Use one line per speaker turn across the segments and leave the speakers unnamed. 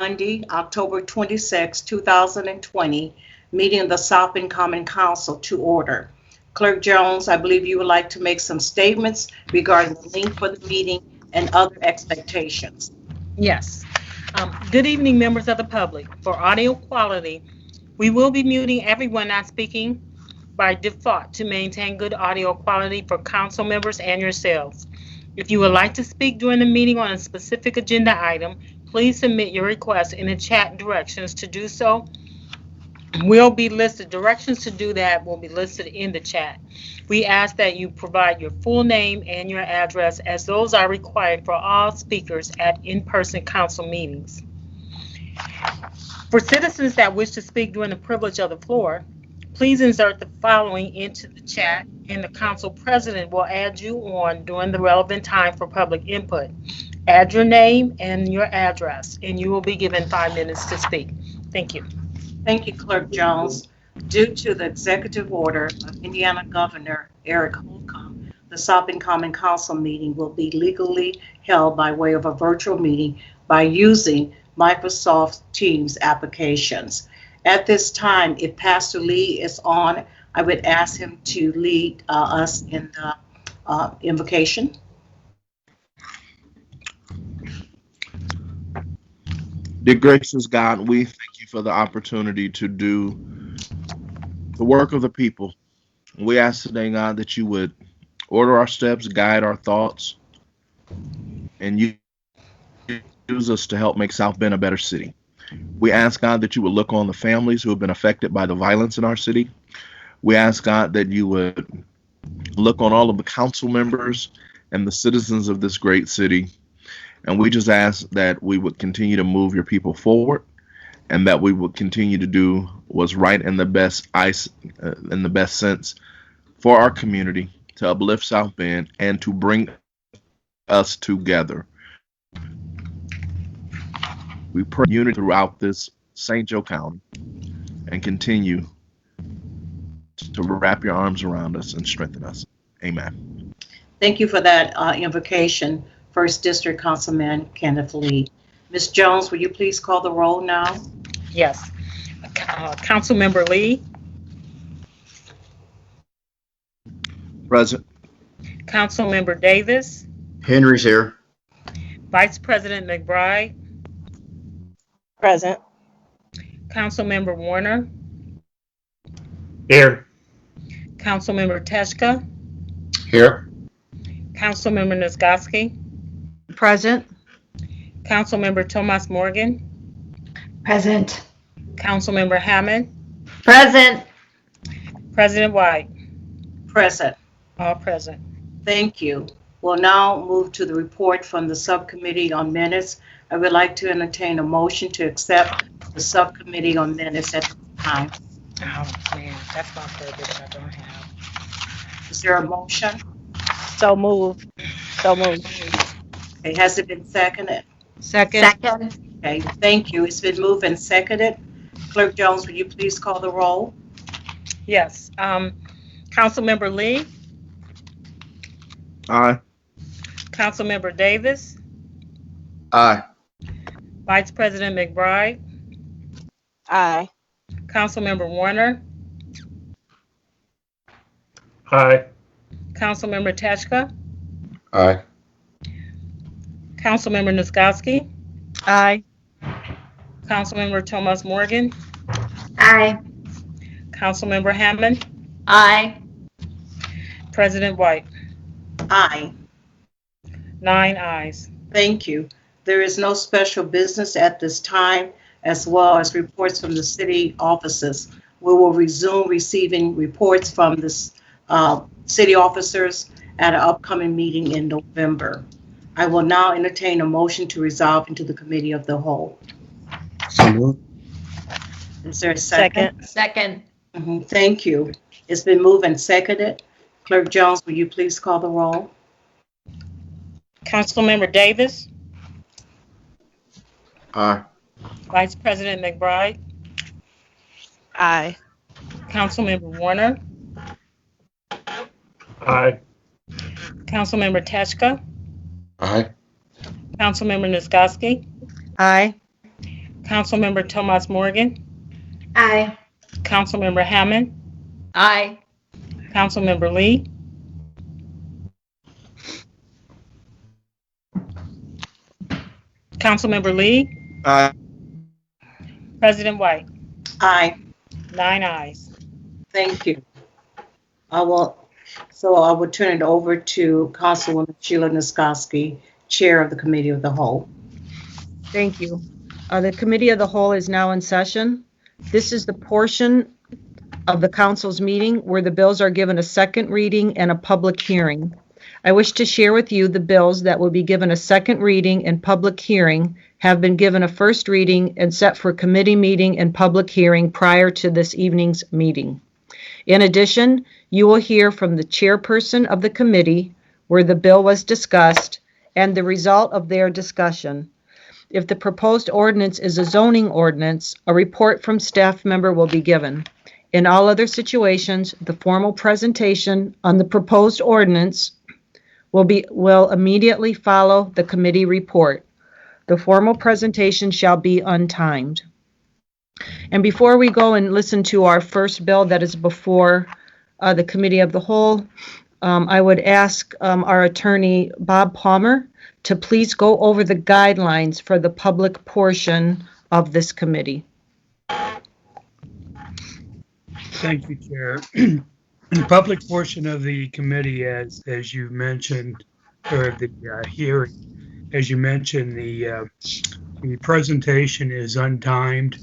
Monday, October 26, 2020, meeting of the South Bend Common Council to order. Clerk Jones, I believe you would like to make some statements regarding the link for the meeting and other expectations.
Yes. Good evening, members of the public. For audio quality, we will be muting everyone not speaking by default to maintain good audio quality for council members and yourselves. If you would like to speak during the meeting on a specific agenda item, please submit your request in the chat. Directions to do so will be listed. Directions to do that will be listed in the chat. We ask that you provide your full name and your address, as those are required for all speakers at in-person council meetings. For citizens that wish to speak during the privilege of the floor, please insert the following into the chat, and the council president will add you on during the relevant time for public input. Add your name and your address, and you will be given 5 minutes to speak. Thank you.
Thank you, Clerk Jones. Due to the executive order of Indiana Governor Eric Holcomb, the South Bend Common Council meeting will be legally held by way of a virtual meeting by using Microsoft Teams applications. At this time, if Pastor Lee is on, I would ask him to lead us in the invocation.
Dear gracious God, we thank you for the opportunity to do the work of the people. We ask today, God, that you would order our steps, guide our thoughts, and you use us to help make South Bend a better city. We ask, God, that you would look on the families who have been affected by the violence in our city. We ask, God, that you would look on all of the council members and the citizens of this great city. And we just ask that we would continue to move your people forward, and that we would continue to do what's right in the best sense for our community, to uplift South Bend and to bring us together. We pray unity throughout this St. Joe County and continue to wrap your arms around us and strengthen us. Amen.
Thank you for that invocation, First District Councilman Kenneth Lee. Ms. Jones, will you please call the roll now?
Yes. Councilmember Lee.
Present.
Councilmember Davis.
Henry's here.
Vice President McBride.
Present.
Councilmember Warner.
Here.
Councilmember Teshka.
Here.
Councilmember Nisgowsky.
Present.
Councilmember Thomas Morgan.
Present.
Councilmember Hammond.
Present.
President White.
Present.
All present.
Thank you. We'll now move to the report from the Subcommittee on Minutes. I would like to entertain a motion to accept the Subcommittee on Minutes at this time.
Oh, man, that's my favorite that I don't have.
Is there a motion?
So moved. So moved.
Okay, has it been seconded?
Second.
Okay, thank you. It's been moved and seconded. Clerk Jones, will you please call the roll?
Yes. Councilmember Lee.
Aye.
Councilmember Davis.
Aye.
Vice President McBride.
Aye.
Councilmember Warner.
Aye.
Councilmember Teshka.
Aye.
Councilmember Nisgowsky.
Aye.
Councilmember Thomas Morgan.
Aye.
Councilmember Hammond.
Aye.
President White.
Aye.
9 ayes.
Thank you. There is no special business at this time, as well as reports from the city offices. We will resume receiving reports from the city officers at an upcoming meeting in November. I will now entertain a motion to resolve into the Committee of the Whole.
So moved.
Is there a second?
Second.
Thank you. It's been moved and seconded. Clerk Jones, will you please call the roll?
Councilmember Davis.
Aye.
Vice President McBride.
Aye.
Councilmember Warner.
Aye.
Councilmember Teshka.
Aye.
Councilmember Nisgowsky.
Aye.
Councilmember Thomas Morgan,
Aye.
Councilmember Hammond,
Aye.
Councilmember Lee, Councilmember Lee,
Aye.
President White.
Aye.
9 ayes.
Thank you. I will turn it over to Councilwoman Sheila Niskoski, Chair of the Committee of the Whole.
Thank you. The Committee of the Whole is now in session. This is the portion of the council's meeting where the bills are given a second reading and a public hearing. I wish to share with you the bills that will be given a second reading and public hearing have been given a first reading and set for committee meeting and public hearing prior to this evening's meeting. In addition, you will hear from the chairperson of the committee where the bill was discussed and the result of their discussion. If the proposed ordinance is a zoning ordinance, a report from staff member will be given. In all other situations, the formal presentation on the proposed ordinance will immediately follow the committee report. The formal presentation shall be untimed. And before we go and listen to our first bill that is before the Committee of the Whole, I would ask our attorney, Bob Palmer, to please go over the guidelines for the public portion of this committee.
Thank you, Chair. The public portion of the committee, as you mentioned, or the hearing, as you mentioned, the presentation is untimed.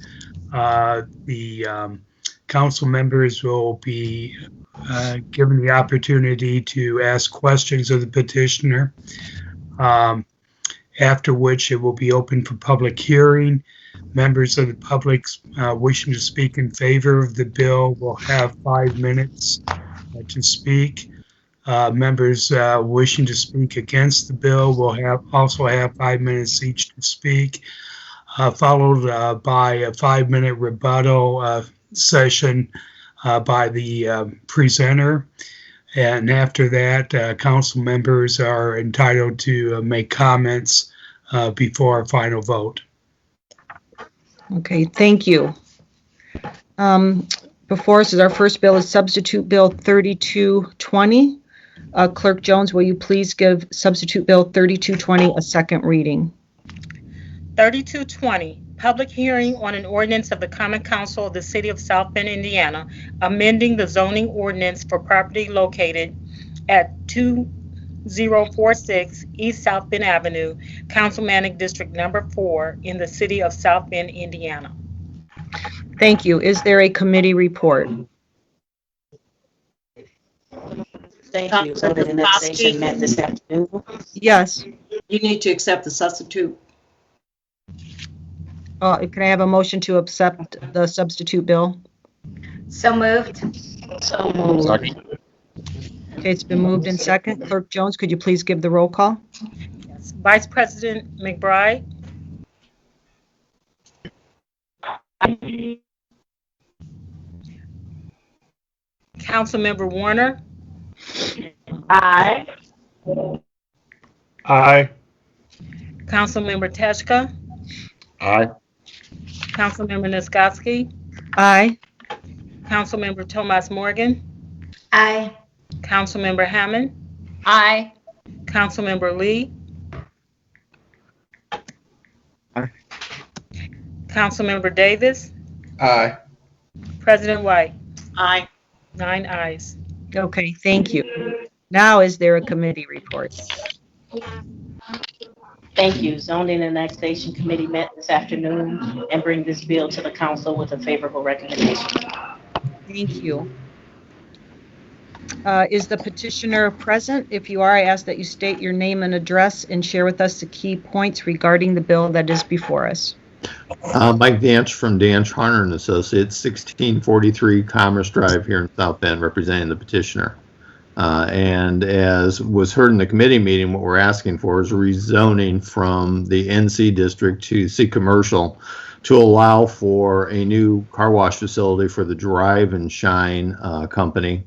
The council members will be given the opportunity to ask questions of the petitioner, after which it will be open for public hearing. Members of the public wishing to speak in favor of the bill will have 5 minutes to speak. Members wishing to speak against the bill will also have 5 minutes each to speak, followed by a 5-minute rebuttal session by the presenter. And after that, council members are entitled to make comments before a final vote.
Okay, thank you. Before us is our first bill is Substitute Bill 3220. Clerk Jones, will you please give Substitute Bill 3220 a second reading?
3220, public hearing on an ordinance of the Common Council of the City of South Bend, Indiana, amending the zoning ordinance for property located at 2046 East South Bend Avenue, Councilmanic District Number 4 in the City of South Bend, Indiana.
Thank you. Is there a committee report?
Thank you. So the annexation met this afternoon.
Yes.
You need to accept the substitute.
Can I have a motion to accept the substitute bill?
So moved.
So moved.
Second.
Okay, it's been moved in second. Clerk Jones, could you please give the roll call?
Yes. Vice President McBride. Councilmember Warner.
Aye.
Aye.
Councilmember Teshka.
Aye.
Councilmember Niskoski.
Aye.
Councilmember Thomas Morgan.
Aye.
Councilmember Hammond.
Aye.
Councilmember Lee.
Aye.
Councilmember Davis.
Aye.
President White.
Aye.
9 ayes.
Okay, thank you. Now is there a committee report?
Thank you. Zoning and Annexation Committee met this afternoon and bring this bill to the council with a favorable recommendation.
Thank you. Is the petitioner present? If you are, I ask that you state your name and address and share with us the key points regarding the bill that is before us.
Mike Danch from Danch, Harner and Associates, 1643 Commerce Drive here in South Bend, representing the petitioner. And as was heard in the committee meeting, what we're asking for is rezoning from the NC district to C commercial to allow for a new car wash facility for the Drive and Shine company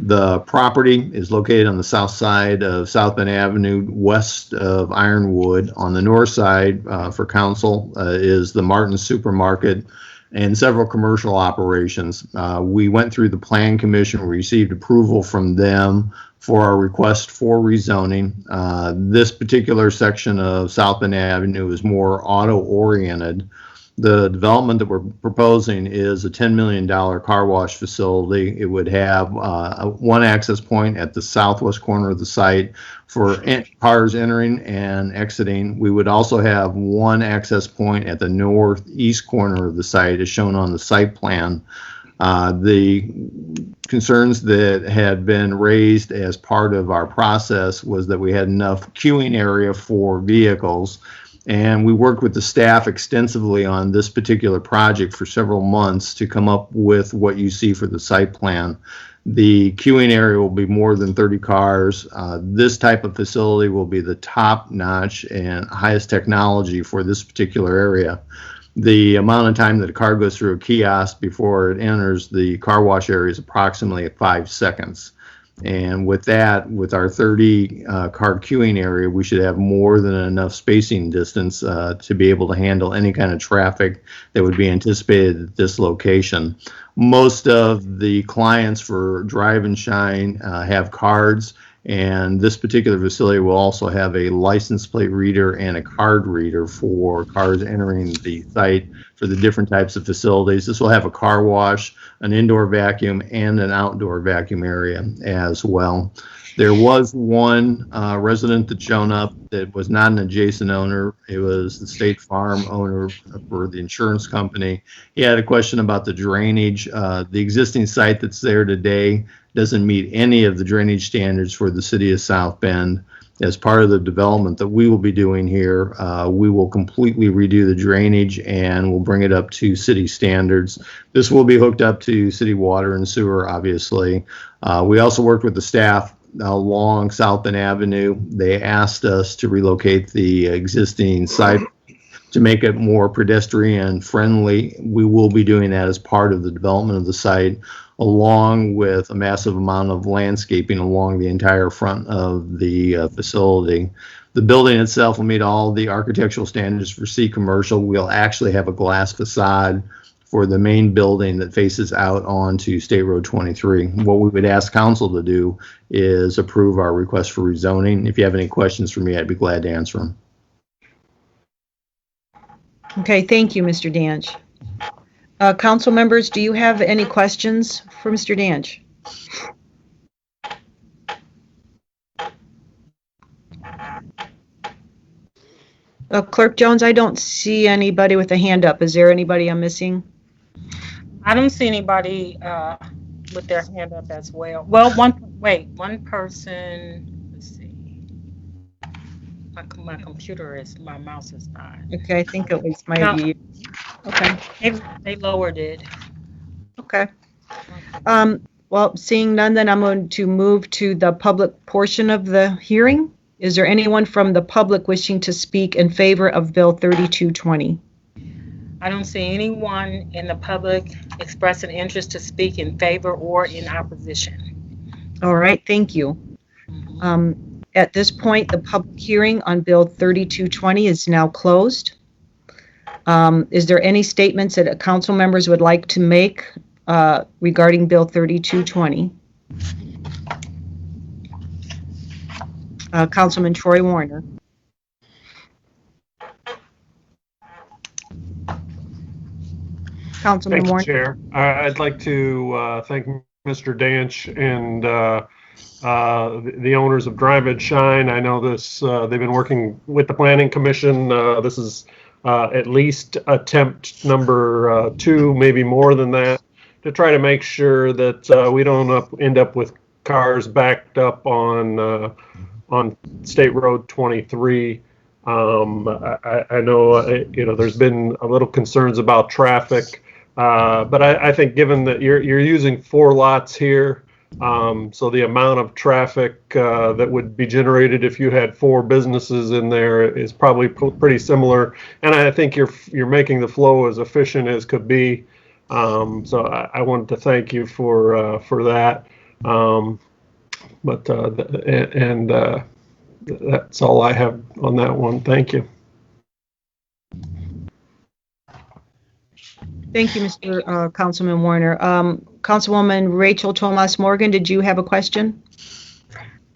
The property is located on the south side of South Bend Avenue, west of Ironwood. On the north side, for council, is the Martin Supermarket and several commercial operations. We went through the Plan Commission, we received approval from them for our request for rezoning. This particular section of South Bend Avenue is more auto-oriented. The development that we're proposing is a $10 million car wash facility. It would have one access point at the southwest corner of the site for cars entering and exiting. We would also have one access point at the northeast corner of the site, as shown on the site plan. The concerns that had been raised as part of our process was that we had enough queuing area for vehicles. And we worked with the staff extensively on this particular project for several months to come up with what you see for the site plan. The queuing area will be more than 30 cars. This type of facility will be the top-notch and highest technology for this particular area. The amount of time that a car goes through a kiosk before it enters the car wash area is approximately 5 seconds. And with that, with our 30 car queuing area, we should have more than enough spacing distance to be able to handle any kind of traffic that would be anticipated at this location. Most of the clients for Drive and Shine have cards, and this particular facility will also have a license plate reader and a card reader for cars entering the site for the different types of facilities. This will have a car wash, an indoor vacuum, and an outdoor vacuum area as well. There was one resident that shown up that was not an adjacent owner. It was the State Farm owner for the insurance company. He had a question about the drainage. The existing site that's there today doesn't meet any of the drainage standards for the city of South Bend. As part of the development that we will be doing here, we will completely redo the drainage and we'll bring it up to city standards. This will be hooked up to city water and sewer, obviously. We also worked with the staff along South Bend Avenue. They asked us to relocate the existing site to make it more pedestrian friendly. We will be doing that as part of the development of the site, along with a massive amount of landscaping along the entire front of the facility. The building itself will meet all the architectural standards for C commercial. We'll actually have a glass facade for the main building that faces out onto State Road 23. What we would ask council to do is approve our request for rezoning. If you have any questions for me, I'd be glad to answer them.
Okay, thank you, Mr. Danch. Council members, do you have any questions for Mr. Danch? Clerk Jones, I don't see anybody with a hand up. Is there anybody I'm missing?
I don't see anybody with their hand up as well. Well, one person, let's see. My computer my mouse is not.
Okay, I think it was maybe. Okay.
They lowered it.
Okay. Well, seeing none, then I'm going to move to the public portion of the hearing. Is there anyone from the public wishing to speak in favor of Bill 3220?
I don't see anyone in the public express an interest to speak in favor or in opposition.
All right, thank you. At this point, the public hearing on Bill 3220 is now closed. Is there any statements that council members would like to make regarding Bill 3220? Councilman Troy Warner. Councilman
Thank you,
Warner.
Chair. I'd like to thank Mr. Danch and the owners of Drive and Shine. I know this, they've been working with the Planning Commission. This is at least attempt number 2, maybe more than that, to try to make sure that we don't end up with cars backed up on State Road 23. I know, there's been a little concerns about traffic, but I think given that you're using 4 lots here, so the amount of traffic that would be generated if you had 4 businesses in there is probably pretty similar, and I think you're making the flow as efficient as could be. So I wanted to thank you for that. That's all I have on that one. Thank you.
Thank you, Mr. Councilman Warner. Councilwoman Rachel Tomas Morgan, did you have a question?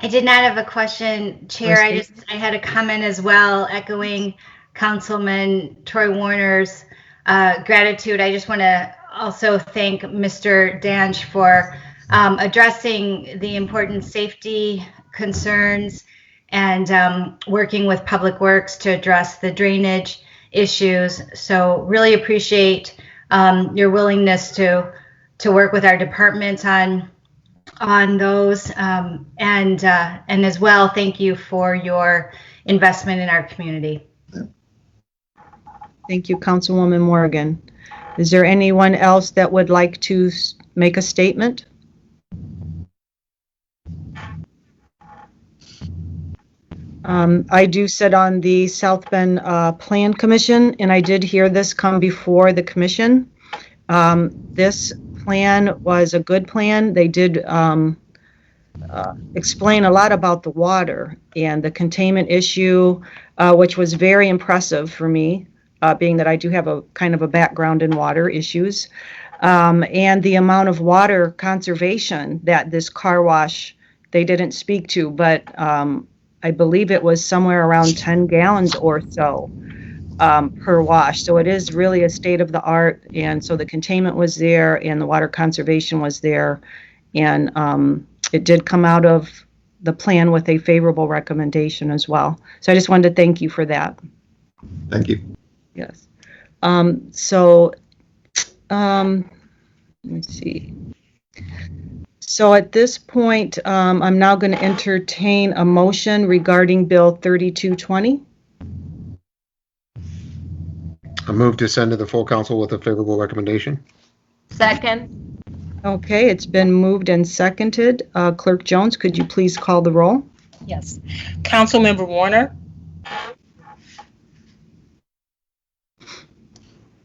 I did not have a question, Chair. I had a comment as well, echoing Councilman Troy Warner's gratitude. I just want to also thank Mr. Danch for addressing the important safety concerns and working with Public Works to address the drainage issues. So really appreciate your willingness to work with our departments on those, and as well, thank you for your investment in our community.
Thank you, Councilwoman Morgan. Is there anyone else that would like to make a statement? I do sit on the South Bend Plan Commission, and I did hear this come before the commission. This plan was a good plan. They did explain a lot about the water and the containment issue, which was very impressive for me, being that I do have a kind of a background in water issues, and the amount of water conservation that this car wash, they didn't speak to, but I believe it was somewhere around 10 gallons or so per wash. So it is really a state of the art. And so the containment was there and the water conservation was there. And it did come out of the plan with a favorable recommendation as well. So I just wanted to thank you for that.
Thank you.
Yes. Let's see. So at this point, I'm now going to entertain a motion regarding Bill 3220.
I move to send to the full council with a favorable recommendation.
Second.
Okay, it's been moved and seconded. Clerk Jones, could you please call the roll?
Yes. Councilmember Warner.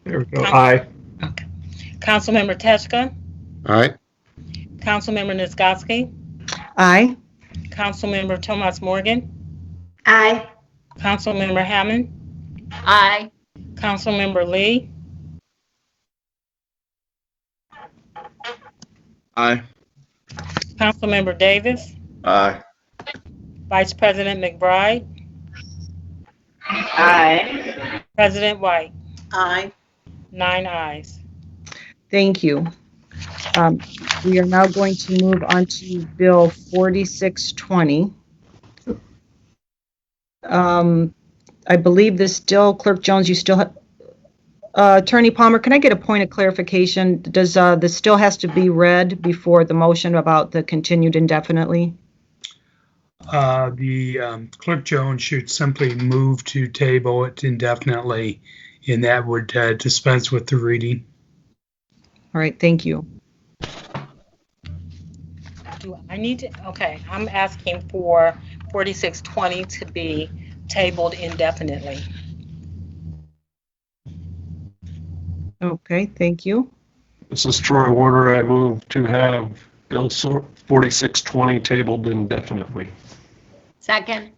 There we go. Aye.
Okay. Councilmember Teschka.
Aye.
Councilmember Nisgowsky.
Aye.
Councilmember Tomas Morgan.
Aye.
Councilmember Hammond.
Aye.
Councilmember Lee.
Aye.
Councilmember Davis.
Aye.
Vice President McBride.
Aye.
President White.
Aye.
9 ayes.
Thank you. We are now going to move on to Bill 4620. I believe this still, Clerk Jones, you still have, Attorney Palmer, can I get a point of clarification? Does this still has to be read before the motion about the continued indefinitely?
The Clerk Jones should simply move to table it indefinitely, and that would dispense with the reading.
All right, thank you.
Do I need to? Okay, I'm asking for 4620 to be tabled indefinitely.
Okay, thank you.
This is Troy Warner. I move to have Bill 4620 tabled indefinitely.
Second.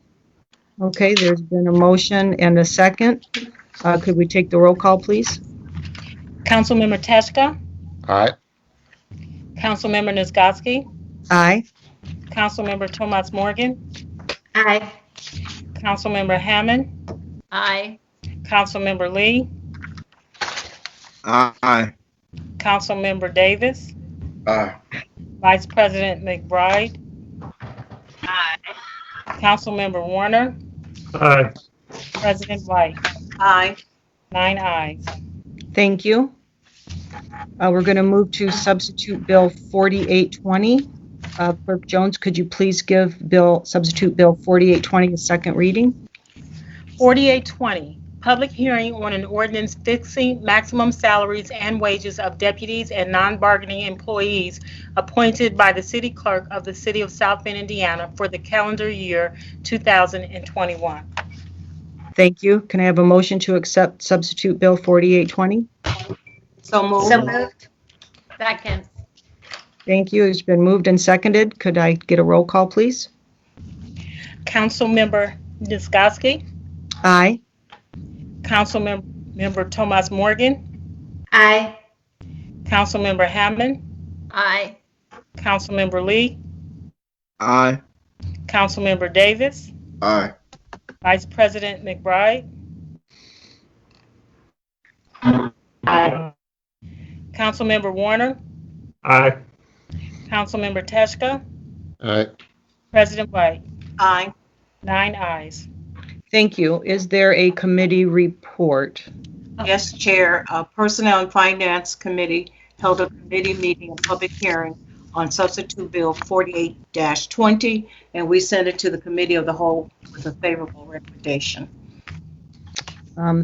Okay, there's been a motion and a second. Could we take the roll call, please?
Councilmember Teschka.
Aye.
Councilmember Nisgowsky.
Aye.
Councilmember Tomas Morgan.
Aye.
Councilmember Hammond.
Aye.
Councilmember Lee.
Aye.
Councilmember Davis.
Aye.
Vice President McBride.
Aye.
Councilmember Warner.
Aye.
President White.
Aye.
9 ayes.
Thank you. We're going to move to substitute Bill 4820. Clerk Jones, could you please give substitute Bill 4820 a second reading?
4820, public hearing on an ordinance fixing maximum salaries and wages of deputies and non-bargaining employees appointed by the city clerk of the city of South Bend, Indiana for the calendar year 2021.
Thank you. Can I have a motion to accept substitute Bill 4820?
So moved.
So moved. Second.
Thank you. It's been moved and seconded. Could I get a roll call, please?
Councilmember Nisgowsky,
Aye.
Councilmember Thomas Morgan,
Aye.
Councilmember Hammond,
Aye.
Councilmember Lee,
Aye.
Councilmember Davis,
Aye.
Vice President McBride,
Aye.
Councilmember Warner,
Aye.
Councilmember Teschka,
Aye.
President White.
Aye.
9 ayes.
Thank you. Is there a committee report?
Yes, Chair. Personnel and Finance Committee held a committee meeting and public hearing on Substitute Bill 48-20, and we sent it to the Committee of the Whole with a favorable recommendation.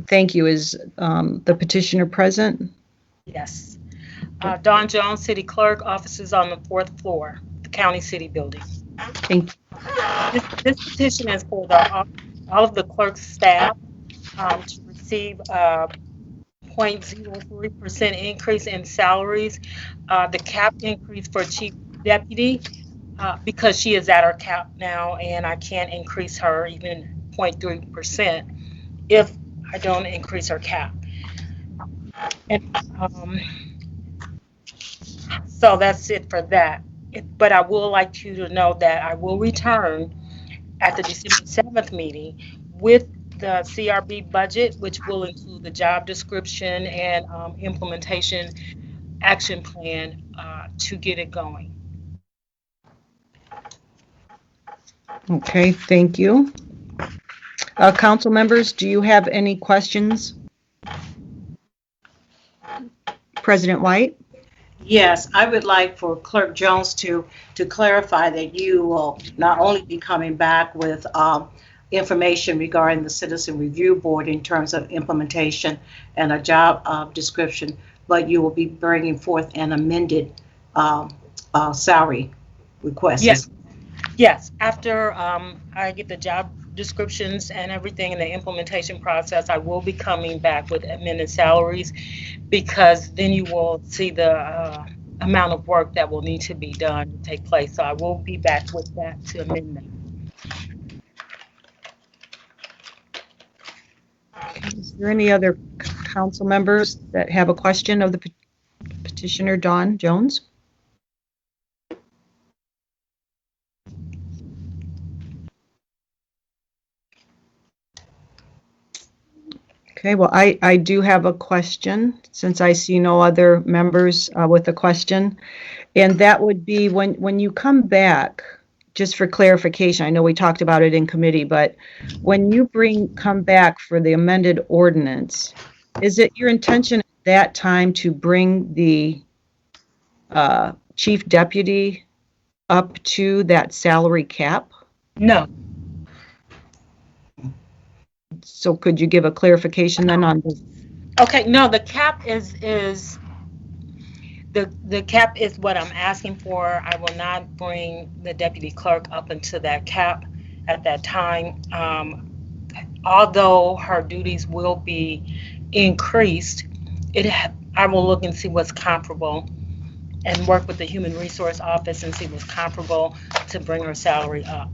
Thank you. Is the petitioner present?
Yes. Dawn Jones, City Clerk, offices on the 4th floor, the County City Building.
Thank you.
This petition is for all of the clerk's staff to receive a 0.03% increase in salaries. The cap increase for Chief Deputy, because she is at her cap now, and I can't increase her even 0.3% if I don't increase her cap. And so that's it for that. But I would like you to know that I will return at the December 7th meeting with the CRB budget, which will include the job description and implementation action plan to get it going.
Okay, thank you. Council members, do you have any questions? President White?
Yes, I would like for Clerk Jones to clarify that you will not only be coming back with information regarding the Citizen Review Board in terms of implementation and a job description, but you will be bringing forth an amended salary request.
Yes. Yes, after I get the job descriptions and everything in the implementation process, I will be coming back with amended salaries, because then you will see the amount of work that will need to be done to take place. So I will be back with that to amend them.
Is there any other council members that have a question of the petitioner, Dawn Jones? Okay, well, I do have a question, since I see no other members with a question. And that would be when you come back, just for clarification, I know we talked about it in committee, but when you come back for the amended ordinance, is it your intention at that time to bring the chief deputy up to that salary cap?
No.
So could you give a clarification then on this?
Okay, no, the cap is the cap is what I'm asking for. I will not bring the deputy clerk up into that cap at that time. Although her duties will be increased, I will look and see what's comparable and work with the Human Resource Office and see what's comparable to bring her salary up.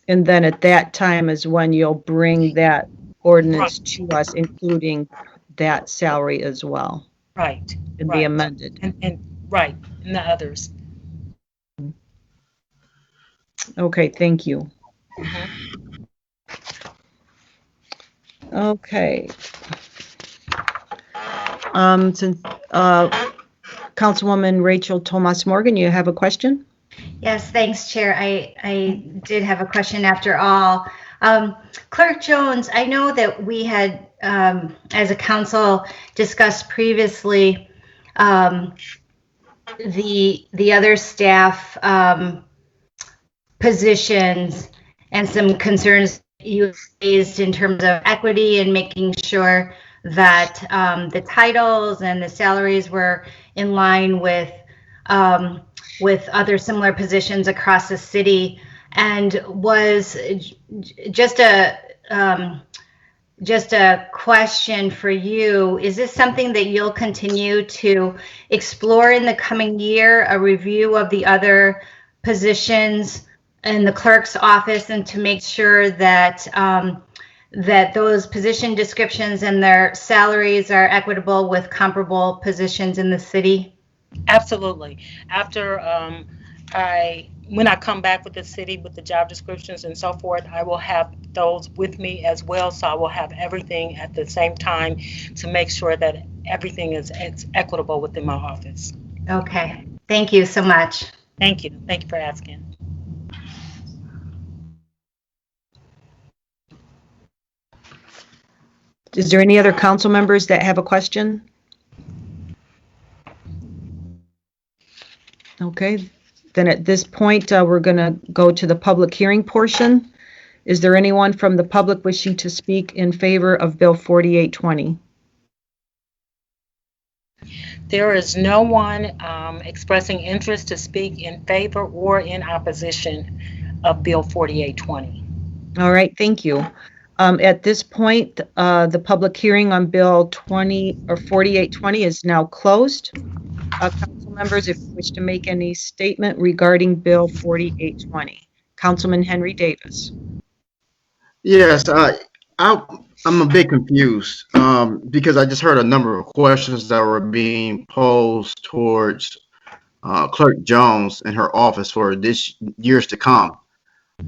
And then at that time is when you'll bring that ordinance to us, including that salary as well.
Right.
And
right.
be amended.
And right, and the others.
Okay, thank you.
Mm-hmm.
Okay. Since Councilwoman Rachel Thomas Morgan, you have a question?
Yes, thanks, Chair. I did have a question after all. Clerk Jones, I know that we had, as a council, discussed previously the other staff positions and some concerns you raised in terms of equity and making sure that the titles and the salaries were in line with other similar positions across the city, and was just just a question for you. Is this something that you'll continue to explore in the coming year, a review of the other positions in the clerk's office, and to make sure that that those position descriptions and their salaries are equitable with comparable positions in the city?
Absolutely. After when I come back with the city with the job descriptions and so forth, I will have those with me as well. So I will have everything at the same time to make sure that everything is equitable within my office.
Okay. Thank you so much.
Thank you. Thank you for asking.
Is there any other council members that have a question? Okay, then at this point, we're going to go to the public hearing portion. Is there anyone from the public wishing to speak in favor of Bill 4820?
There is no one expressing interest to speak in favor or in opposition of Bill 4820.
All right, thank you. At this point, the public hearing on Bill 4820 is now closed. Council members, if you wish to make any statement regarding Bill 4820. Councilman Henry Davis.
Yes, I'm a bit confused because I just heard a number of questions that were being posed towards Clerk Jones and her office for this years to come.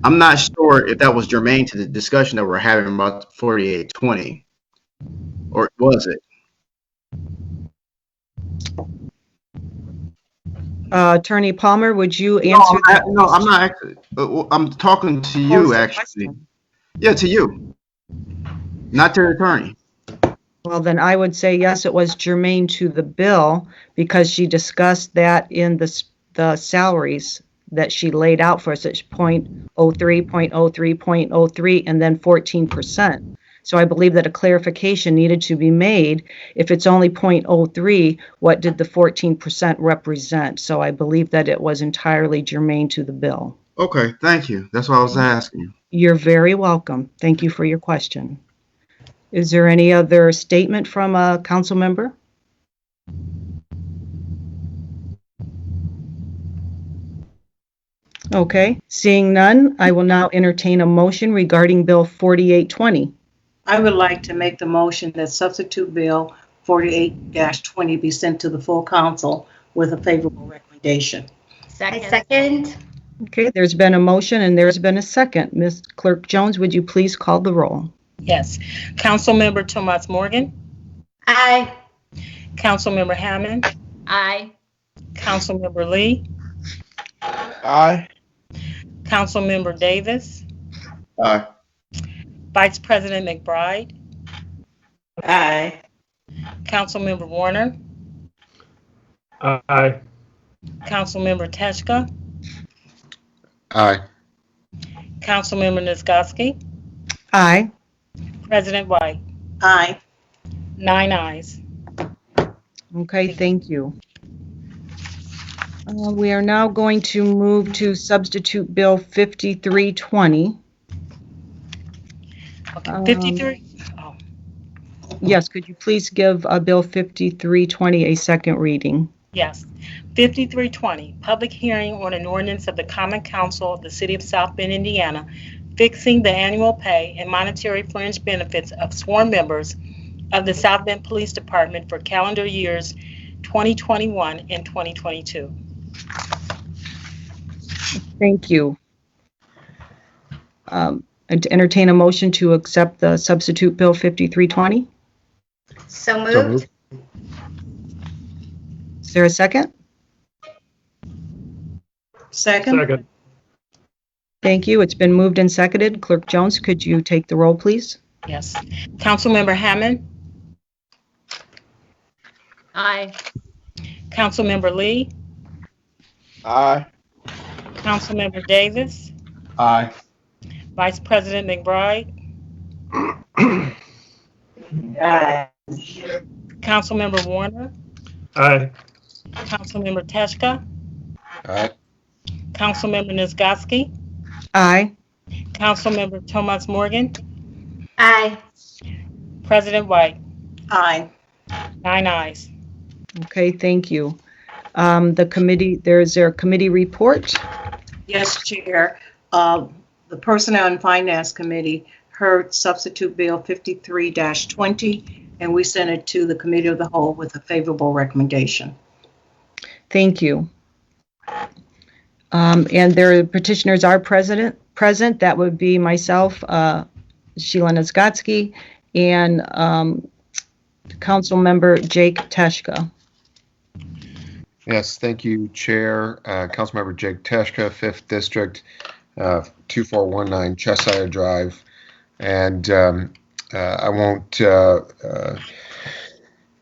I'm not sure if that was germane to the discussion that we're having about 4820, or was it?
Attorney Palmer, would you answer that?
No, I'm not actually. I'm talking to you, actually. Yeah, to you, not to the attorney.
Well, then I would say yes, it was germane to the bill because she discussed that in the salaries that she laid out for us at 0.03, 0.03, 0.03, and then 14%. So I believe that a clarification needed to be made. If it's only 0.03, what did the 14% represent? So I believe that it was entirely germane to the bill.
Okay, thank you. That's what I was asking.
You're very welcome. Thank you for your question. Is there any other statement from a council member? Okay, seeing none, I will now entertain a motion regarding Bill 4820.
I would like to make the motion that substitute Bill 48-20 be sent to the full council with a favorable recommendation.
I second.
Okay, there's been a motion and there's been a second. Ms. Clerk Jones, would you please call the roll?
Yes. Councilmember Thomas Morgan.
Aye.
Councilmember Hammond.
Aye.
Councilmember Lee.
Aye.
Councilmember Davis.
Aye.
Vice President McBride.
Aye.
Councilmember Warner.
Aye.
Councilmember Teschka.
Aye.
Councilmember Nisgowsky.
Aye.
President White.
Aye.
9 ayes.
Okay, thank you. We are now going to move to substitute Bill 5320.
Okay, 53. Oh,
Yes, could you please give Bill 5320 a second reading?
yes. 5320, public hearing on an ordinance of the Common Council of the City of South Bend, Indiana, fixing the annual pay and monetary fringe benefits of sworn members of the South Bend Police Department for calendar years 2021 and 2022.
Thank you. And to entertain a motion to accept the substitute Bill 5320.
So moved.
Is there a second?
Second.
Second.
Thank you. It's been moved and seconded. Clerk Jones, could you take the roll, please?
Yes. Councilmember Hammond.
Aye.
Councilmember Lee.
Aye.
Councilmember Davis.
Aye.
Vice President McBride.
Aye.
Councilmember Warner.
Aye.
Councilmember Teschka.
Aye.
Councilmember Nisgowsky.
Aye.
Councilmember Thomas Morgan.
Aye.
President White.
Aye.
9 ayes.
Okay, thank you. The committee, there's their committee report.
Yes, Chair. The Personnel and Finance Committee heard substitute bill 53-20, and we sent it to the Committee of the Whole with a favorable recommendation.
Thank you. And their petitioners are present. That would be myself, Sheila Nazgotsky, and Council Member Jake Teshka.
Yes, thank you, Chair. Councilmember Jake Teshka, 5th District, 2419 Cheshire Drive. And I won't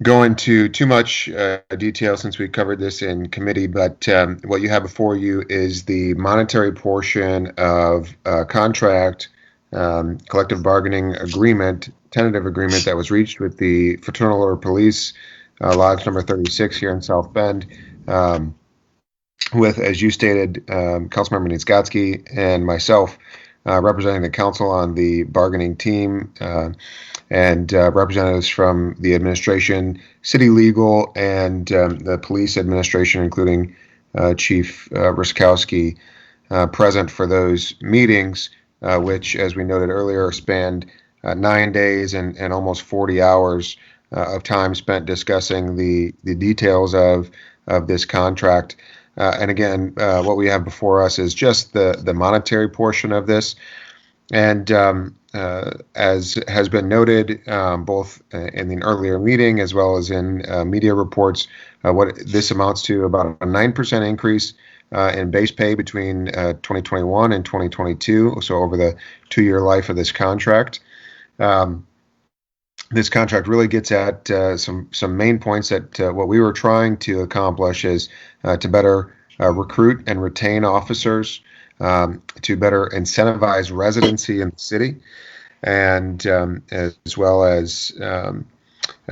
go into too much detail since we covered this in committee, but what you have before you is the monetary portion of contract collective bargaining agreement, tentative agreement that was reached with the Fraternal Order Police, Lodge number 36 here in South Bend, with, as you stated, Councilmember Nazgotsky and myself representing the council on the bargaining team, and representatives from the administration, city legal, and the police administration, including Chief Ruskowski, present for those meetings, which, as we noted earlier, spanned 9 days and almost 40 hours of time spent discussing the details of this contract. And again, what we have before us is just the monetary portion of this. And as has been noted, both in the earlier meeting as well as in media reports, what this amounts to about a 9% increase in base pay between 2021 and 2022, so over the 2-year life of this contract. This contract really gets at some main points that what we were trying to accomplish is to better recruit and retain officers, to better incentivize residency in the city, and as well as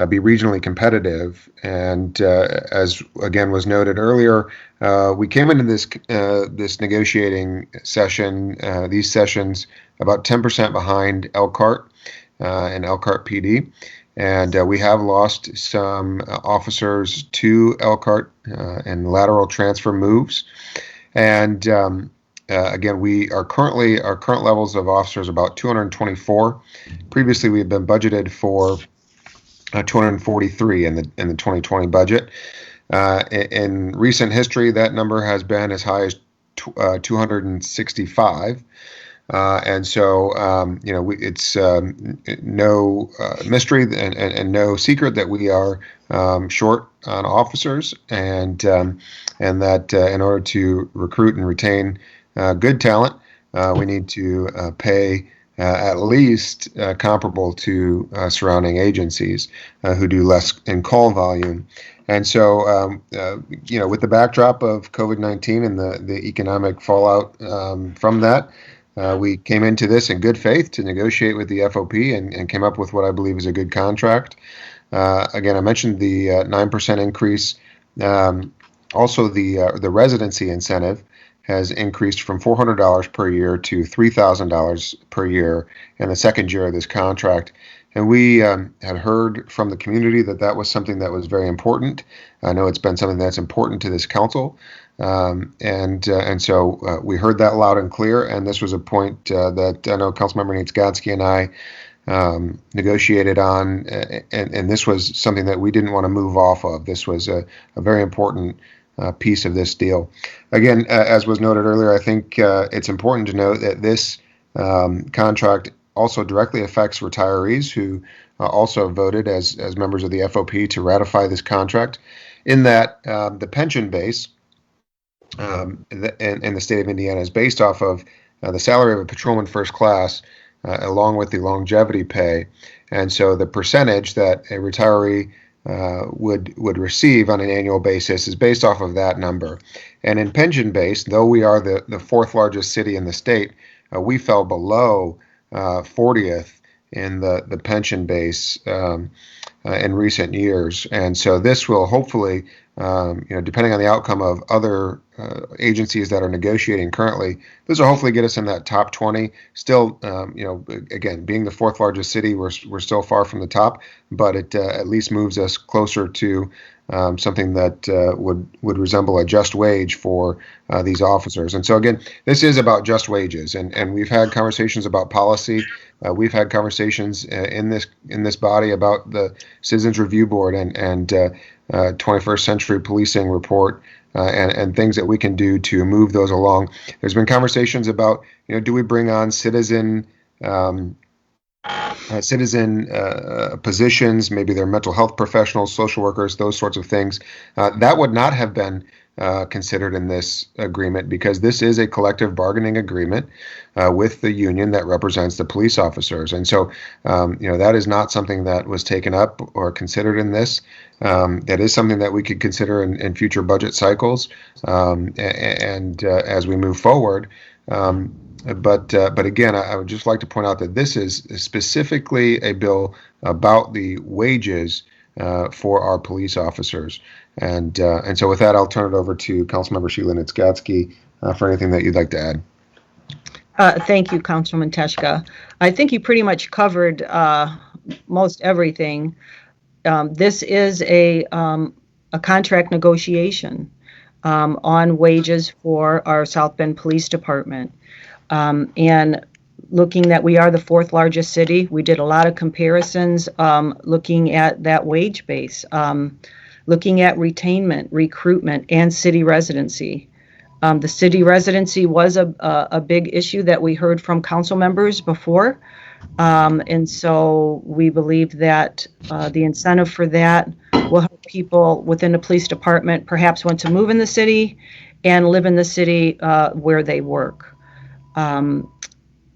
be regionally competitive. And as again was noted earlier, we came into this negotiating session, these sessions, about 10% behind Elkhart and Elkhart PD. And we have lost some officers to Elkhart in lateral transfer moves. And again, our current levels of officers about 224. Previously, we had been budgeted for 243 in the 2020 budget. In recent history, that number has been as high as 265. And so, it's no mystery and no secret that we are short on officers, and that in order to recruit and retain good talent, we need to pay at least comparable to surrounding agencies who do less in call volume. And so, with the backdrop of COVID-19 and the economic fallout from that, we came into this in good faith to negotiate with the FOP and came up with what I believe is a good contract. Again, I mentioned the 9% increase. Also, the residency incentive has increased from $400 per year to $3,000 per year in the second year of this contract. And we had heard from the community that was something that was very important. I know it's been something that's important to this council. And so we heard that loud and clear. And this was a point that I know Councilmember Nazgotsky and I negotiated on. And this was something that we didn't want to move off of. This was a very important piece of this deal. Again, as was noted earlier, I think it's important to note that this contract also directly affects retirees who also voted as members of the FOP to ratify this contract, in that the pension base in the state of Indiana is based off of the salary of a patrolman first class, along with the longevity pay. And so the percentage that a retiree would receive on an annual basis is based off of that number. And in pension base, though we are the fourth largest city in the state, we fell below 40th in the pension base in recent years. And so this will hopefully depending on the outcome of other agencies that are negotiating currently, this will hopefully get us in that top 20. Still, again, being the fourth largest city, we're still far from the top, but it at least moves us closer to something that would resemble a just wage for these officers. And so again, this is about just wages, and we've had conversations about policy. We've had conversations in this body about the Citizens Review Board and 21st Century Policing report and things that we can do to move those along. There's been conversations about, do we bring on citizen positions, maybe they're mental health professionals, social workers, those sorts of things. That would not have been considered in this agreement because this is a collective bargaining agreement with the union that represents the police officers. And so, that is not something that was taken up or considered in this. That is something that we could consider in future budget cycles and as we move forward. But again, I would just like to point out that this is specifically a bill about the wages for our police officers. And so with that, I'll turn it over to Councilmember Sheila Nitskatsky for anything that you'd like to add.
Thank you, Councilman Teshka. I think you pretty much covered most everything. This is a contract negotiation on wages for our South Bend Police Department. And looking that we are the fourth largest city, we did a lot of comparisons looking at that wage base, looking at retainment, recruitment, and city residency. The city residency was a big issue that we heard from council members before. And so we believe that the incentive for that will help people within the police department perhaps want to move in the city and live in the city where they work.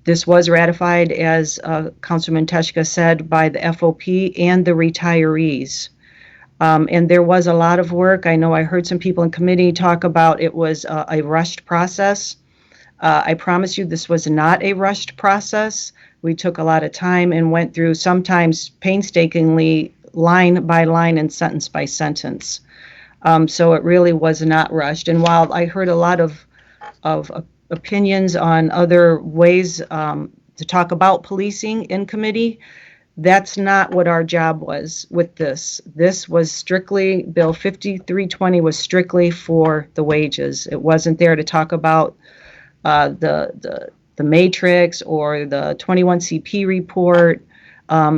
This was ratified, as Councilman Teshka said, by the FOP and the retirees. And there was a lot of work. I know I heard some people in committee talk about it was a rushed process. I promise you this was not a rushed process. We took a lot of time and went through sometimes painstakingly line by line and sentence by sentence. So it really was not rushed. And while I heard a lot of opinions on other ways to talk about policing in committee, that's not what our job was with this. This was strictly, Bill 5320 was strictly for the wages. It wasn't there to talk about the matrix or the 21CP report,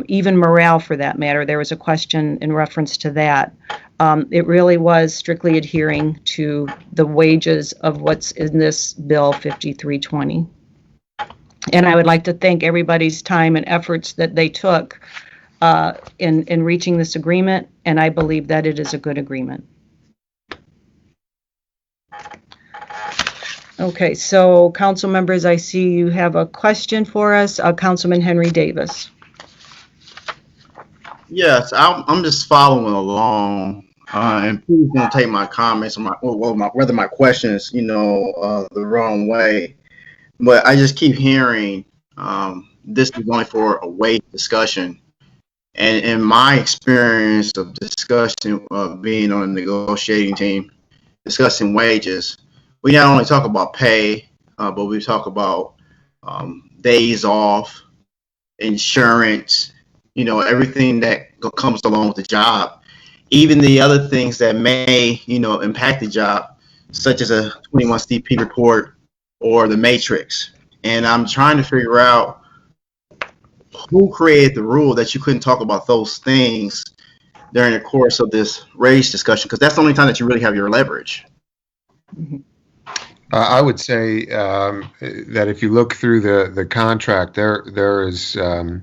even morale for that matter. There was a question in reference to that. It really was strictly adhering to the wages of what's in this Bill 5320. And I would like to thank everybody's time and efforts that they took in reaching this agreement, and I believe that it is a good agreement. Okay, so council members, I see you have a question for us. Councilman Henry Davis.
Yes, I'm just following along, and please don't take my comments or my questions, the wrong way. But I just keep hearing this is only for a wage discussion. And in my experience of discussing, being on a negotiating team, discussing wages, we not only talk about pay, but we talk about days off, insurance, everything that comes along with the job. Even the other things that may, impact the job, such as a 21CP report or the matrix. And I'm trying to figure out who created the rule that you couldn't talk about those things during the course of this race discussion, because that's the only time that you really have your leverage.
I would say that if you look through the contract, there is no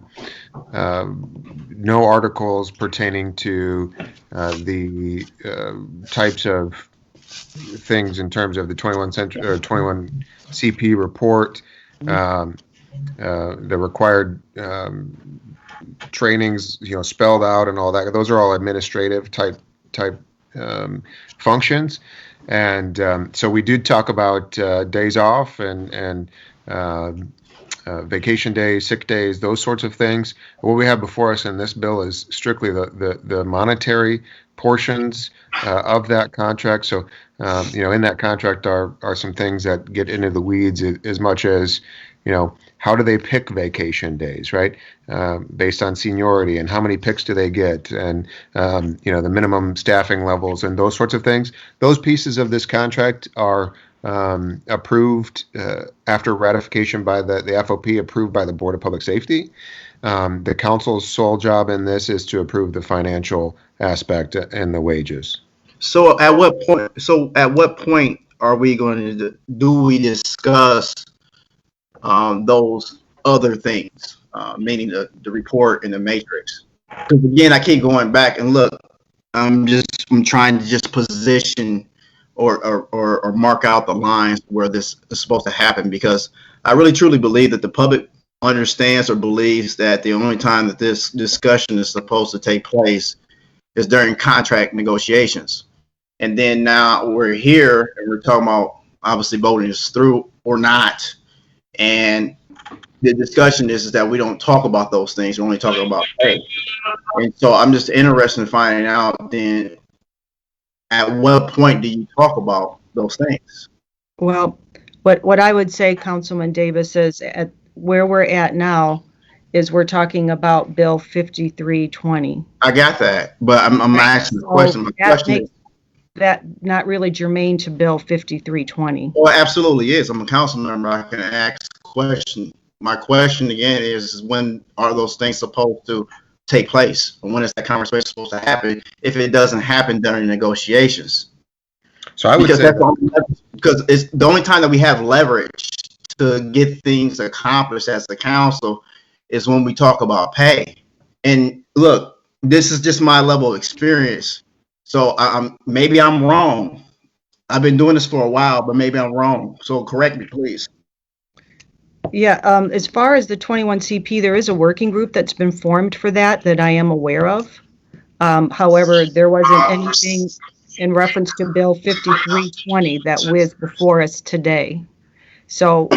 articles pertaining to the types of things in terms of the 21CP report, the required trainings, spelled out and all that. Those are all administrative type functions. And so we did talk about days off and vacation days, sick days, those sorts of things. What we have before us in this bill is strictly the monetary portions of that contract. So, in that contract are some things that get into the weeds as much as, how do they pick vacation days, right? Based on seniority, and how many picks do they get, and the minimum staffing levels and those sorts of things. Those pieces of this contract are approved after ratification by the FOP, approved by the Board of Public Safety. The council's sole job in this is to approve the financial aspect and the wages.
So at what point? Are we going to do we discuss those other things, meaning the report and the matrix? Because again, I keep going back and look. I'm trying to just position or mark out the lines where this is supposed to happen, because I really truly believe that the public understands or believes that the only time that this discussion is supposed to take place is during contract negotiations. And then now we're here and we're talking about obviously voting this through or not. And the discussion is that we don't talk about those things. We're only talking about pay. And so I'm just interested in finding out then, at what point do you talk about those things?
Well, what I would say, Councilman Davis, is at where we're at now is we're talking about Bill 5320.
I got that, but I'm asking the question. My question is,
that not really germane to Bill 5320.
Well, it absolutely is. I'm a council member. I can ask a question. My question again is when are those things supposed to take place? When is that conversation supposed to happen if it doesn't happen during negotiations?
So I would say
because it's the only time that we have leverage to get things accomplished as a council is when we talk about pay. And look, this is just my level of experience. So maybe I'm wrong. I've been doing this for a while, but maybe I'm wrong. So correct me, please.
Yeah, as far as the 21 CP, there is a working group that's been formed for that I am aware of. However, there wasn't anything in reference to Bill 5320 that was before us today. So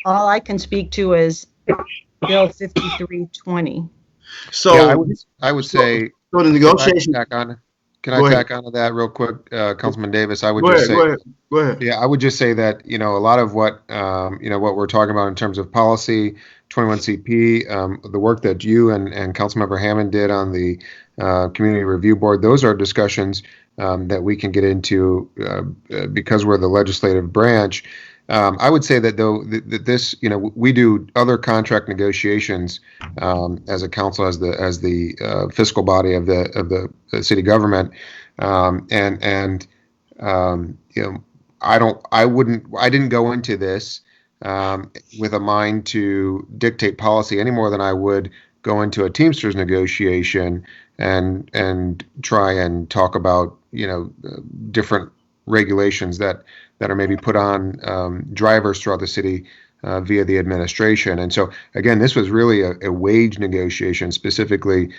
all I can speak to is Bill 5320.
So
yeah, I would say.
So the negotiation.
Can I tack onto that real quick, Councilman Davis? I would Go ahead. Yeah, I would just say that a lot of what what we're talking about in terms of policy, 21CP, the work that you and Councilmember Hammond did on the Community Review Board, those are discussions that we can get into because we're the legislative branch. I would say that though that this, we do other contract negotiations as a council, as the fiscal body of the city government, I didn't go into this with a mind to dictate policy any more than I would go into a Teamsters negotiation and try and talk about different regulations that are maybe put on drivers throughout the city via the administration. And so, again, this was really a wage negotiation, specifically,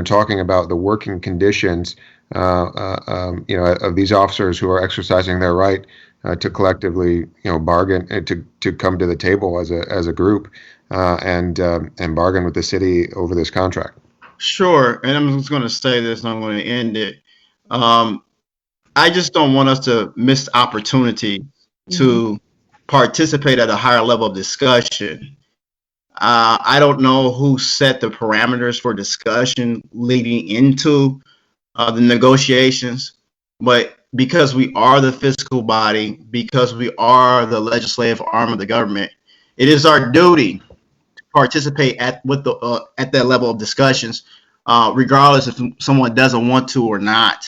talking about the working conditions, of these officers who are exercising their right to collectively, bargain to come to the table as a group and bargain with the city over this contract.
Sure, and I'm just going to say this, and I'm going to end it. I just don't want us to miss the opportunity to participate at a higher level of discussion. I don't know who set the parameters for discussion leading into the negotiations, but because we are the fiscal body, because we are the legislative arm of the government, it is our duty to participate at that level of discussions, regardless if someone doesn't want to or not.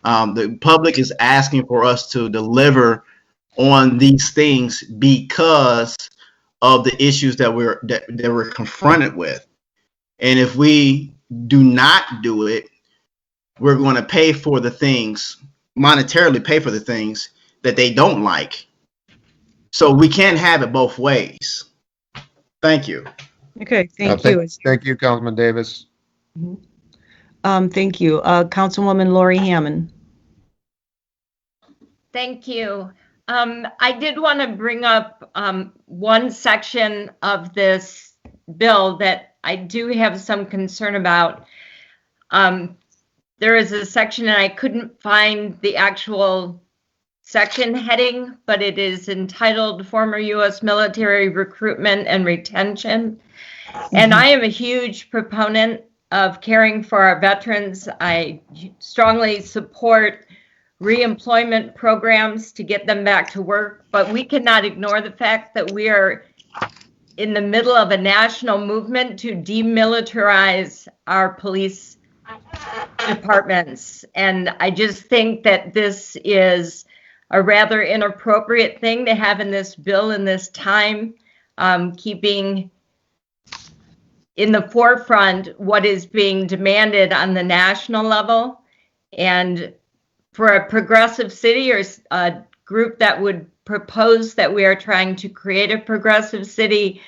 The public is asking for us to deliver on these things because of the issues that we're confronted with. And if we do not do it, we're going to pay for the things, monetarily pay for the things that they don't like. So we can't have it both ways. Thank you.
Okay, thank you.
Thank you, Councilman Davis.
Thank you. Councilwoman Lori Hammond.
Thank you.
I did want to bring up one section of this bill that I do have some concern about. There is a section, and I couldn't find the actual section heading, but it is entitled Former U.S. Military Recruitment and Retention. And I am a huge proponent of caring for our veterans. I strongly support reemployment programs to get them back to work, but we cannot ignore the fact that we are in the middle of a national movement to demilitarize our police departments. And I just think that this is a rather inappropriate thing to have in this bill in this time, keeping in the forefront what is being demanded on the national level. And for a progressive city or a group that would propose that we are trying to create a progressive city,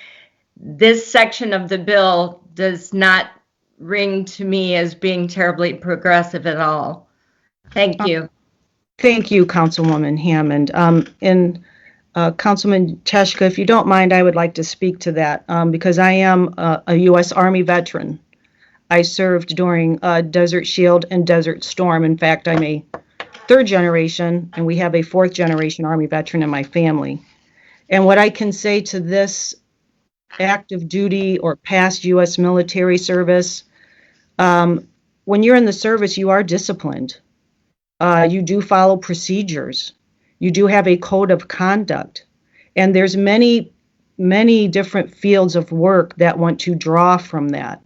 this section of the bill does not ring to me as being terribly progressive at all. Thank you.
Thank you, Councilwoman Hammond. Councilman Teshka, if you don't mind, I would like to speak to that because I am a U.S. Army veteran. I served during Desert Shield and Desert Storm. In fact, I'm a third generation, and we have a fourth generation Army veteran in my family. And what I can say to this active duty or past U.S. military service, when you're in the service, you are disciplined. You do follow procedures. You do have a code of conduct. And there's many, many different fields of work that want to draw from that,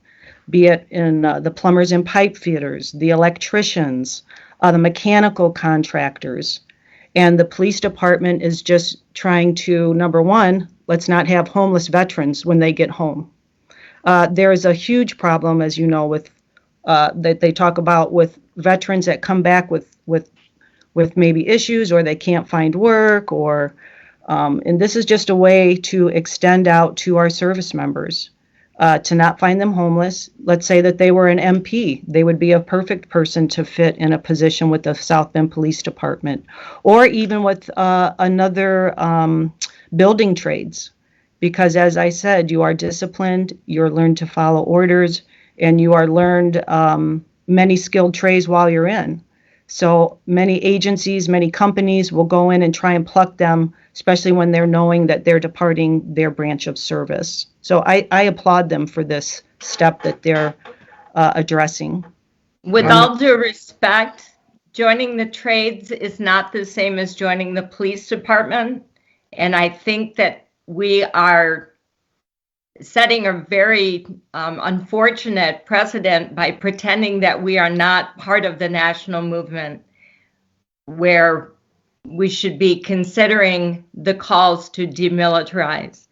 be it in the plumbers and pipe fitters, the electricians, the mechanical contractors. And the police department is just trying to, number one, let's not have homeless veterans when they get home. There is a huge problem, as you know, with that they talk about with veterans that come back with maybe issues or they can't find work or, and this is just a way to extend out to our service members to not find them homeless. Let's say that they were an MP. They would be a perfect person to fit in a position with the South Bend Police Department or even with another building trades. Because as I said, you are disciplined, you're learned to follow orders, and you are learned many skilled trades while you're in. So many agencies, many companies will go in and try and pluck them, especially when they're knowing that they're departing their branch of service. So I applaud them for this step that they're addressing.
With all due respect, joining the trades is not the same as joining the police department. And I think that we are setting a very unfortunate precedent by pretending that we are not part of the national movement where we should be considering the calls to demilitarize.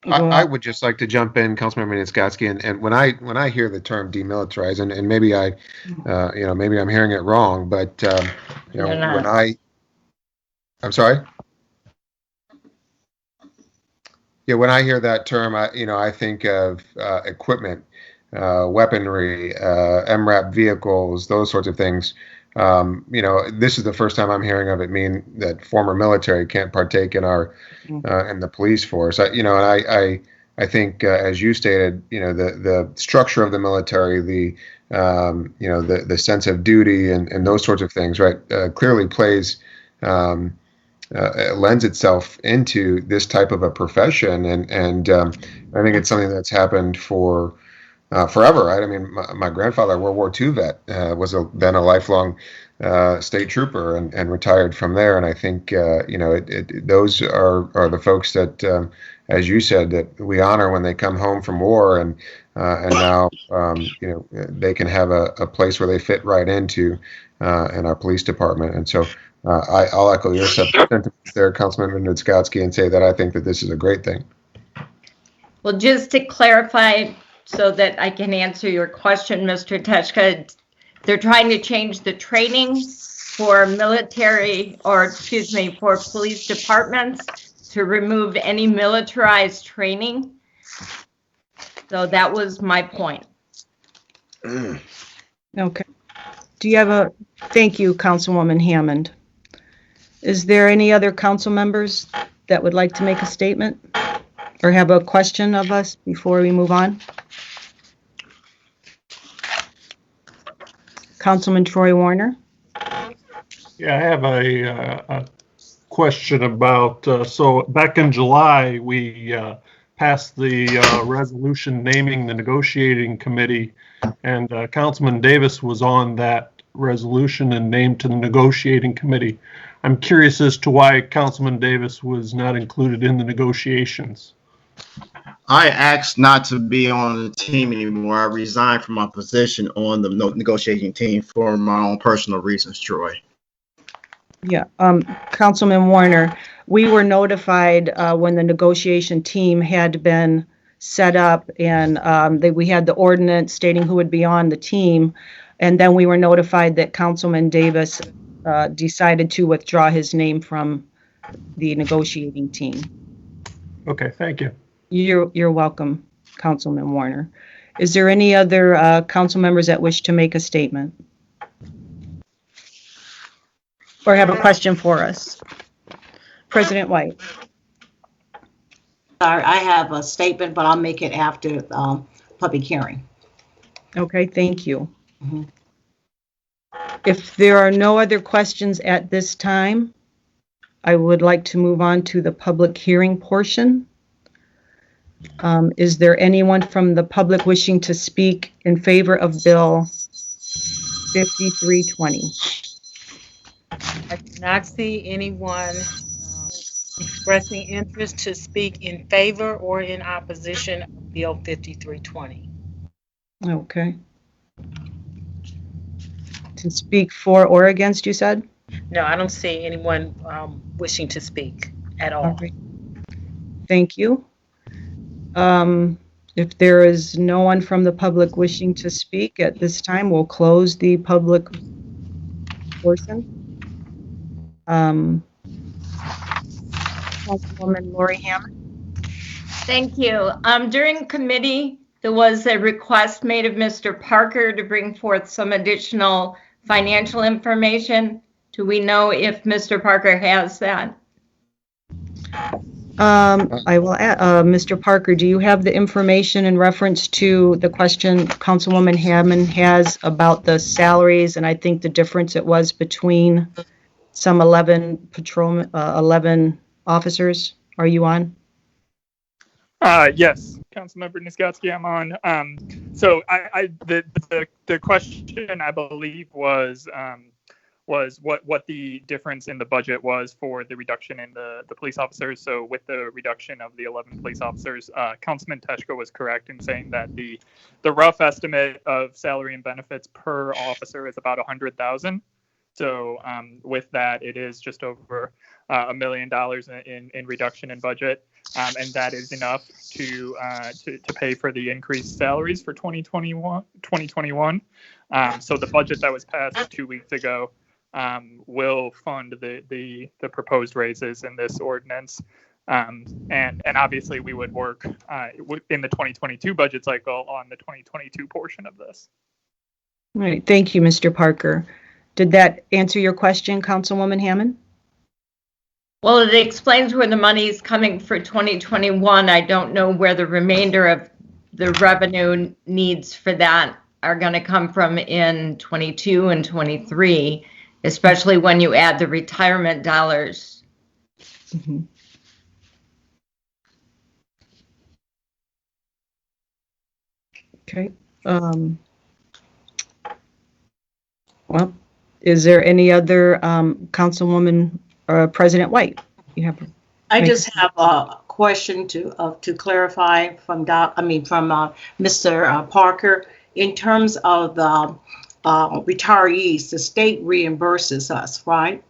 I would just like to jump in, Councilmember Nitzgotsky, and when I hear the term demilitarize, and maybe maybe I'm hearing it wrong, but I'm sorry. Yeah, when I hear that term, I think of equipment, weaponry, MRAP vehicles, those sorts of things. This is the first time I'm hearing of it mean that former military can't partake in our in the police force. I think, as you stated, the structure of the military, the sense of duty and those sorts of things, right, clearly plays. Lends itself into this type of a profession, and I think it's something that's happened for forever, right? I mean, my grandfather, World War II vet, was then a lifelong state trooper and retired from there. And I think those are the folks that, as you said, that we honor when they come home from war, and now they can have a place where they fit right into in our police department, and so. I'll echo your sentiments there, Councilmember Nitzgotsky, and say that I think that this is a great thing.
Well, just to clarify so that I can answer your question, Mr. Teshka, they're trying to change the training for for police departments to remove any militarized training. So that was my point.
Okay. Do you have thank you, Councilwoman Hammond. Is there any other council members that would like to make a statement or have a question of us before we move on? Councilman Troy Warner.
Yeah, I have a question about, so back in July, we passed the resolution naming the negotiating committee, and Councilman Davis was on that resolution and named to the negotiating committee. I'm curious as to why Councilman Davis was not included in the negotiations.
I asked not to be on the team anymore. I resigned from my position on the negotiating team for my own personal reasons, Troy.
Yeah, Councilman Warner, we were notified when the negotiation team had been set up and that we had the ordinance stating who would be on the team. And then we were notified that Councilman Davis decided to withdraw his name from the negotiating team.
Okay, thank you.
You're welcome, Councilman Warner. Is there any other council members that wish to make a statement? Or have a question for us? President White.
Sorry, I have a statement, but I'll make it after public hearing.
Okay, thank you. If there are no other questions at this time, I would like to move on to the public hearing portion. Is there anyone from the public wishing to speak in favor of Bill 5320?
I do not see anyone expressing interest to speak in favor or in opposition of Bill 5320.
Okay. To speak for or against, you said?
No, I don't see anyone wishing to speak at all.
All right. Thank you. If there is no one from the public wishing to speak at this time, we'll close the public portion. Councilwoman Lori Hammond.
Thank you. During committee, there was a request made of Mr. Parker to bring forth some additional financial information. Do we know if Mr. Parker has that?
I will add, Mr. Parker, do you have the information in reference to the question Councilwoman Hammond has about the salaries and I think the difference it was between some 11 officers? Are you on?
Yes, Councilmember Nisgatsky, I'm on. So the question I believe was what the difference in the budget was for the reduction in the police officers. So with the reduction of the 11 police officers, Councilman Teschko was correct in saying that the rough estimate of salary and benefits per officer is about $100,000. So with that, it is just over $1 million in reduction in budget, and that is enough to pay for the increased salaries for 2021. So the budget that was passed 2 weeks ago will fund the proposed raises in this ordinance, and obviously we would work in the 2022 budget cycle on the 2022 portion of this.
All right, thank you, Mr. Parker. Did that answer your question, Councilwoman Hammond?
Well, it explains where the money is coming for 2021. I don't know where the remainder of the revenue needs for that are going to come from in 22 and 23, especially when you add the retirement dollars.
Mm-hmm. Okay. Well, is there any other Councilwoman or President White? You have.
I just have a question to clarify from Mr. Parker. In terms of the retirees, the state reimburses us, right?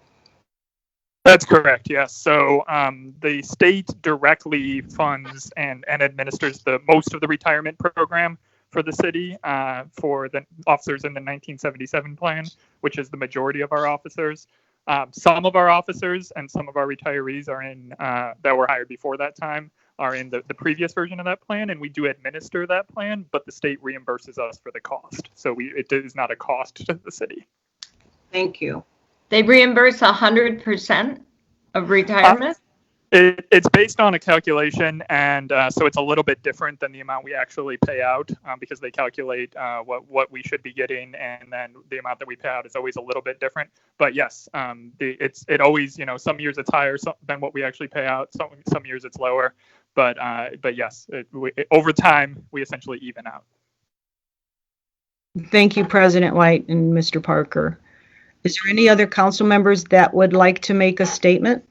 That's correct, yes. So the state directly funds and administers most of the retirement program for the city for the officers in the 1977 plan, which is the majority of our officers. Some of our officers and some of our retirees are in that were hired before that time are in the previous version of that plan, and we do administer that plan, but the state reimburses us for the cost. So it is not a cost to the city.
Thank you.
They reimburse 100% of retirement?
It's based on a calculation, and so it's a little bit different than the amount we actually pay out because they calculate what we should be getting, and then the amount that we pay out is always a little bit different. But yes, it always, some years it's higher than what we actually pay out. Some years it's lower, but yes, over time we essentially even out.
Thank you, President White and Mr. Parker. Is there any other council members that would like to make a statement?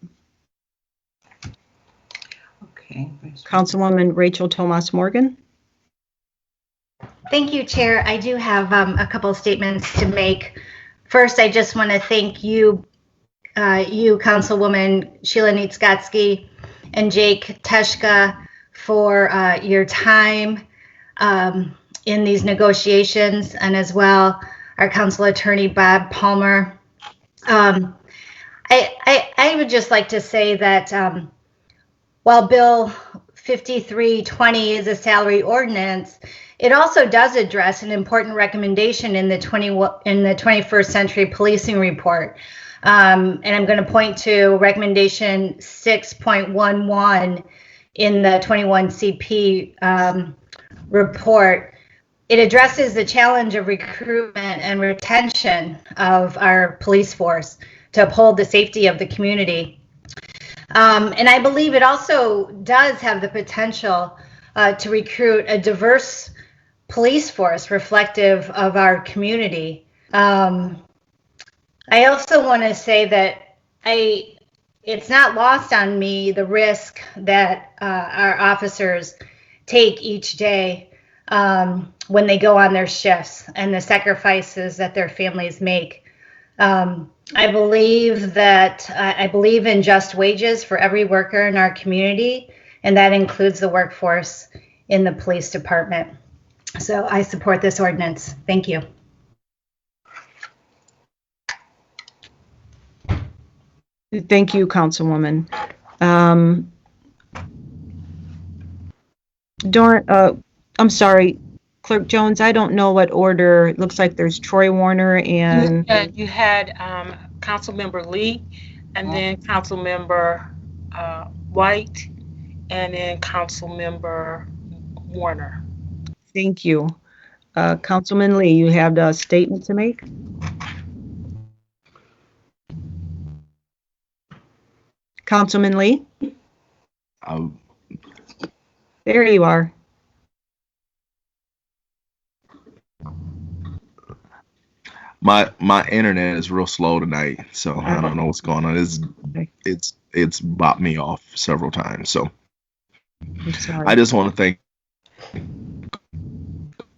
Okay.
Councilwoman Rachel Tomas Morgan.
Thank you, Chair. I do have a couple of statements to make. First, I just want to thank you, Councilwoman Sheila Nitzgotsky and Jake Teshka, for your time in these negotiations, and as well our Council Attorney Bob Palmer. I would just like to say that while Bill 5320 is a salary ordinance, it also does address an important recommendation in the 21st Century Policing Report. And I'm going to point to recommendation 6.11 in the 21 CP report. It addresses the challenge of recruitment and retention of our police force to uphold the safety of the community. And I believe it also does have the potential to recruit a diverse police force reflective of our community. I also want to say that it's not lost on me the risk that our officers take each day when they go on their shifts and the sacrifices that their families make. I believe in just wages for every worker in our community, and that includes the workforce in the police department. So I support this ordinance. Thank you.
Thank you, Councilwoman. I'm sorry, Clerk Jones, I don't know what order. It looks like there's Troy Warner and...
You had Councilmember Lee, and then Councilmember White, and then Councilmember Warner.
Thank you. Councilman Lee, you have a statement to make? Councilman Lee? There you are.
My internet is real slow tonight, so I don't know what's going on. It's bopped me off several times. So
I'm sorry.
I just want to thank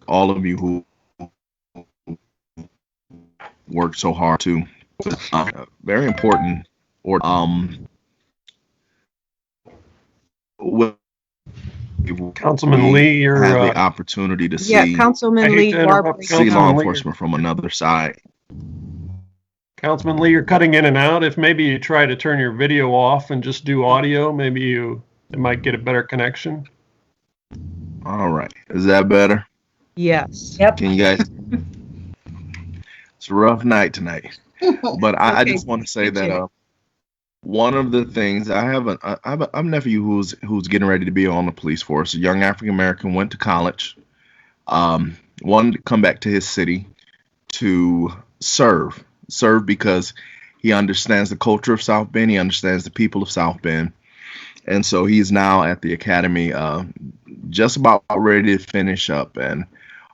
all of you who worked so hard to very important or
Councilman Lee, you're
have the opportunity to see
Councilman Lee,
see law enforcement from another side.
Councilman Lee, you're cutting in and out. If maybe you try to turn your video off and just do audio, maybe it might get a better connection.
All right, is that better?
Yes.
Yep.
Can you guys? It's a rough night tonight, but I just want to say that one of the things I have a nephew who's getting ready to be on the police force. A young African American, went to college, wanted to come back to his city to serve because he understands the culture of South Bend. He understands the people of South Bend, and so he's now at the academy, just about ready to finish up. And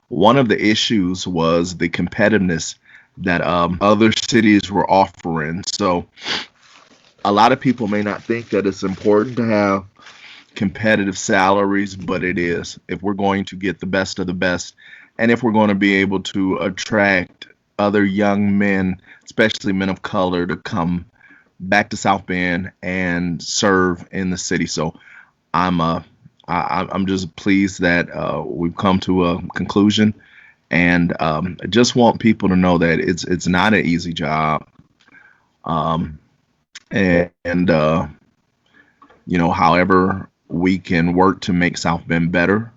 one of the issues was the competitiveness that other cities were offering. So a lot of people may not think that it's important to have competitive salaries, but it is if we're going to get the best of the best, and if we're going to be able to attract other young men, especially men of color, to come back to South Bend and serve in the city. So I'm just pleased that we've come to a conclusion, and I just want people to know that it's not an easy job. However we can work to make South Bend better.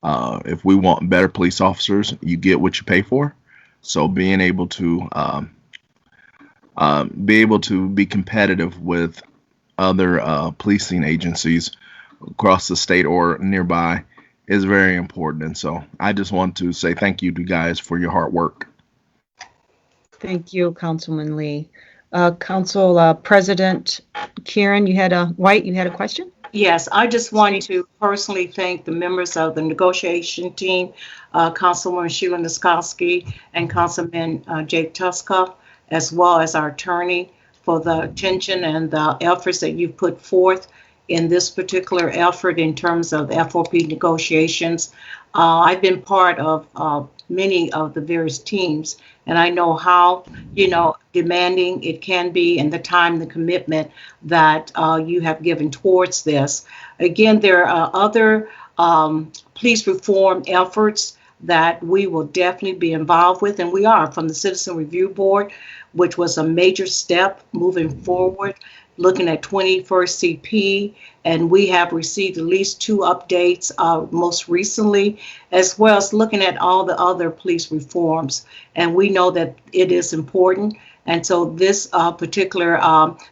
If we want better police officers, you get what you pay for. So being able to be able to be competitive with other policing agencies across the state or nearby is very important. And so I just want to say thank you to you guys for your hard work.
Thank you, Councilman Lee. Council President Kieran, you had a question?
Yes, I just want to personally thank the members of the negotiation team, Councilwoman Sheila Niskoski and Councilman Jake Tuska, as well as our attorney, for the attention and the efforts that you've put forth in this particular effort in terms of FOP negotiations. I've been part of many of the various teams, and I know how, demanding it can be, and the time, the commitment that you have given towards this. Again, there are other police reform efforts that we will definitely be involved with, and we are, from the Citizen Review Board, which was a major step moving forward, looking at 21st CP, and we have received at least 2 updates most recently, as well as looking at all the other police reforms. And we know that it is important. And so this particular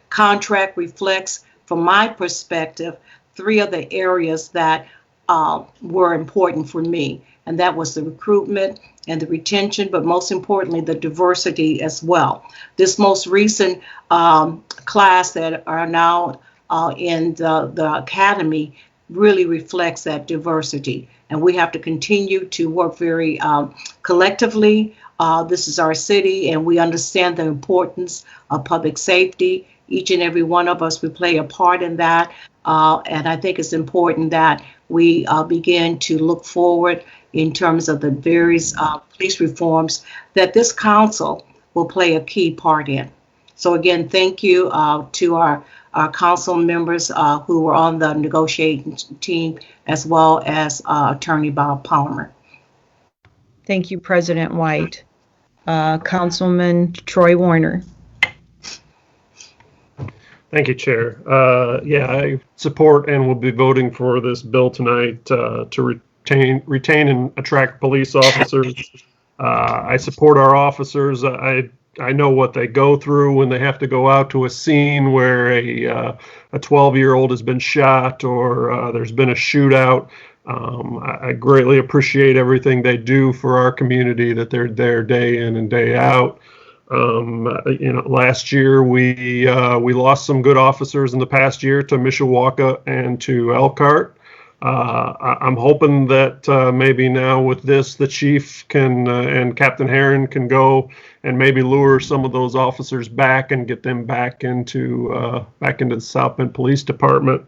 contract reflects, from my perspective, 3 of the areas that were important for me. And that was the recruitment and the retention, but most importantly, the diversity as well. This most recent class that are now in the academy really reflects that diversity. And we have to continue to work very collectively. This is our city, and we understand the importance of public safety. Each and every one of us, we play a part in that. And I think it's important that we begin to look forward in terms of the various police reforms that this council will play a key part in. So again, thank you to our council members who were on the negotiating team, as well as Attorney Bob Palmer.
Thank you, President White. Councilman Troy Warner.
Thank you, Chair. I support and will be voting for this bill tonight to retain and attract police officers. I support our officers. I know what they go through when they have to go out to a scene where a 12-year-old has been shot or there's been a shootout. I greatly appreciate everything they do for our community, that they're there day in and day out. Last year we lost some good officers in the past year to Mishawaka and to Elkhart. I'm hoping that maybe now with this, the chief can and Captain Heron can go and maybe lure some of those officers back and get them back into the South Bend Police Department.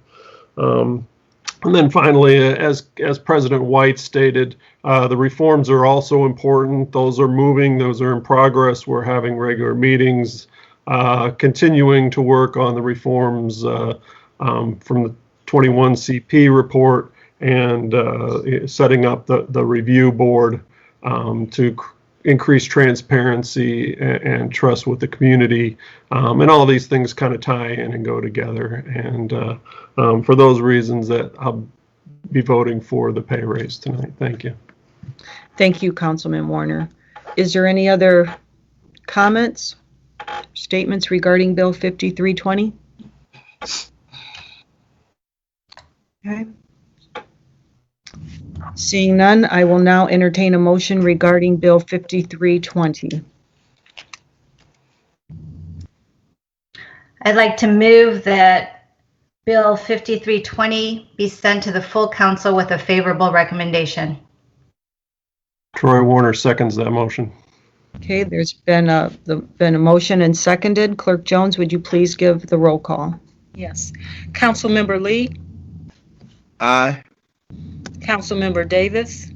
And then finally, as President White stated, the reforms are also important. Those are moving. Those are in progress. We're having regular meetings, continuing to work on the reforms from the 21 CP report and setting up the review board to increase transparency and trust with the community. And all these things kind of tie in and go together. And for those reasons that I'll be voting for the pay raise tonight. Thank you.
Thank you, Councilman Warner. Is there any other comments, statements regarding Bill 5320? Okay. Seeing none, I will now entertain a motion regarding Bill 5320.
I'd like to move that Bill 5320 be sent to the full council with a favorable recommendation.
Troy Warner seconds that motion.
Okay, there's been a motion and seconded. Clerk Jones, would you please give the roll call?
Yes. Councilmember Lee?
Aye.
Councilmember Davis?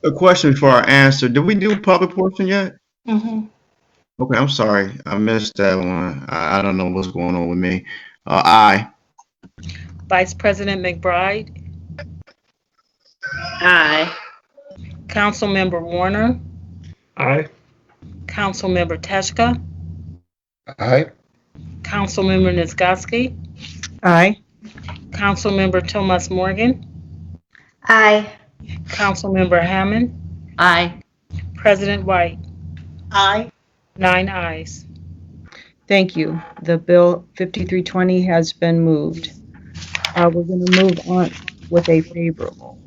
A question for our answer. Did we do public portion yet?
Mm-hmm.
Okay, I'm sorry. I missed that one. I don't know what's going on with me. Aye.
Vice President McBride?
Aye.
Councilmember Warner?
Aye.
Councilmember Teshka?
Aye.
Councilmember Niskoski?
Aye.
Councilmember Thomas Morgan?
Aye.
Councilmember Hammond?
Aye.
President White?
Aye.
9 ayes.
Thank you. The bill 5320 has been moved. We're going to move on with a favorable.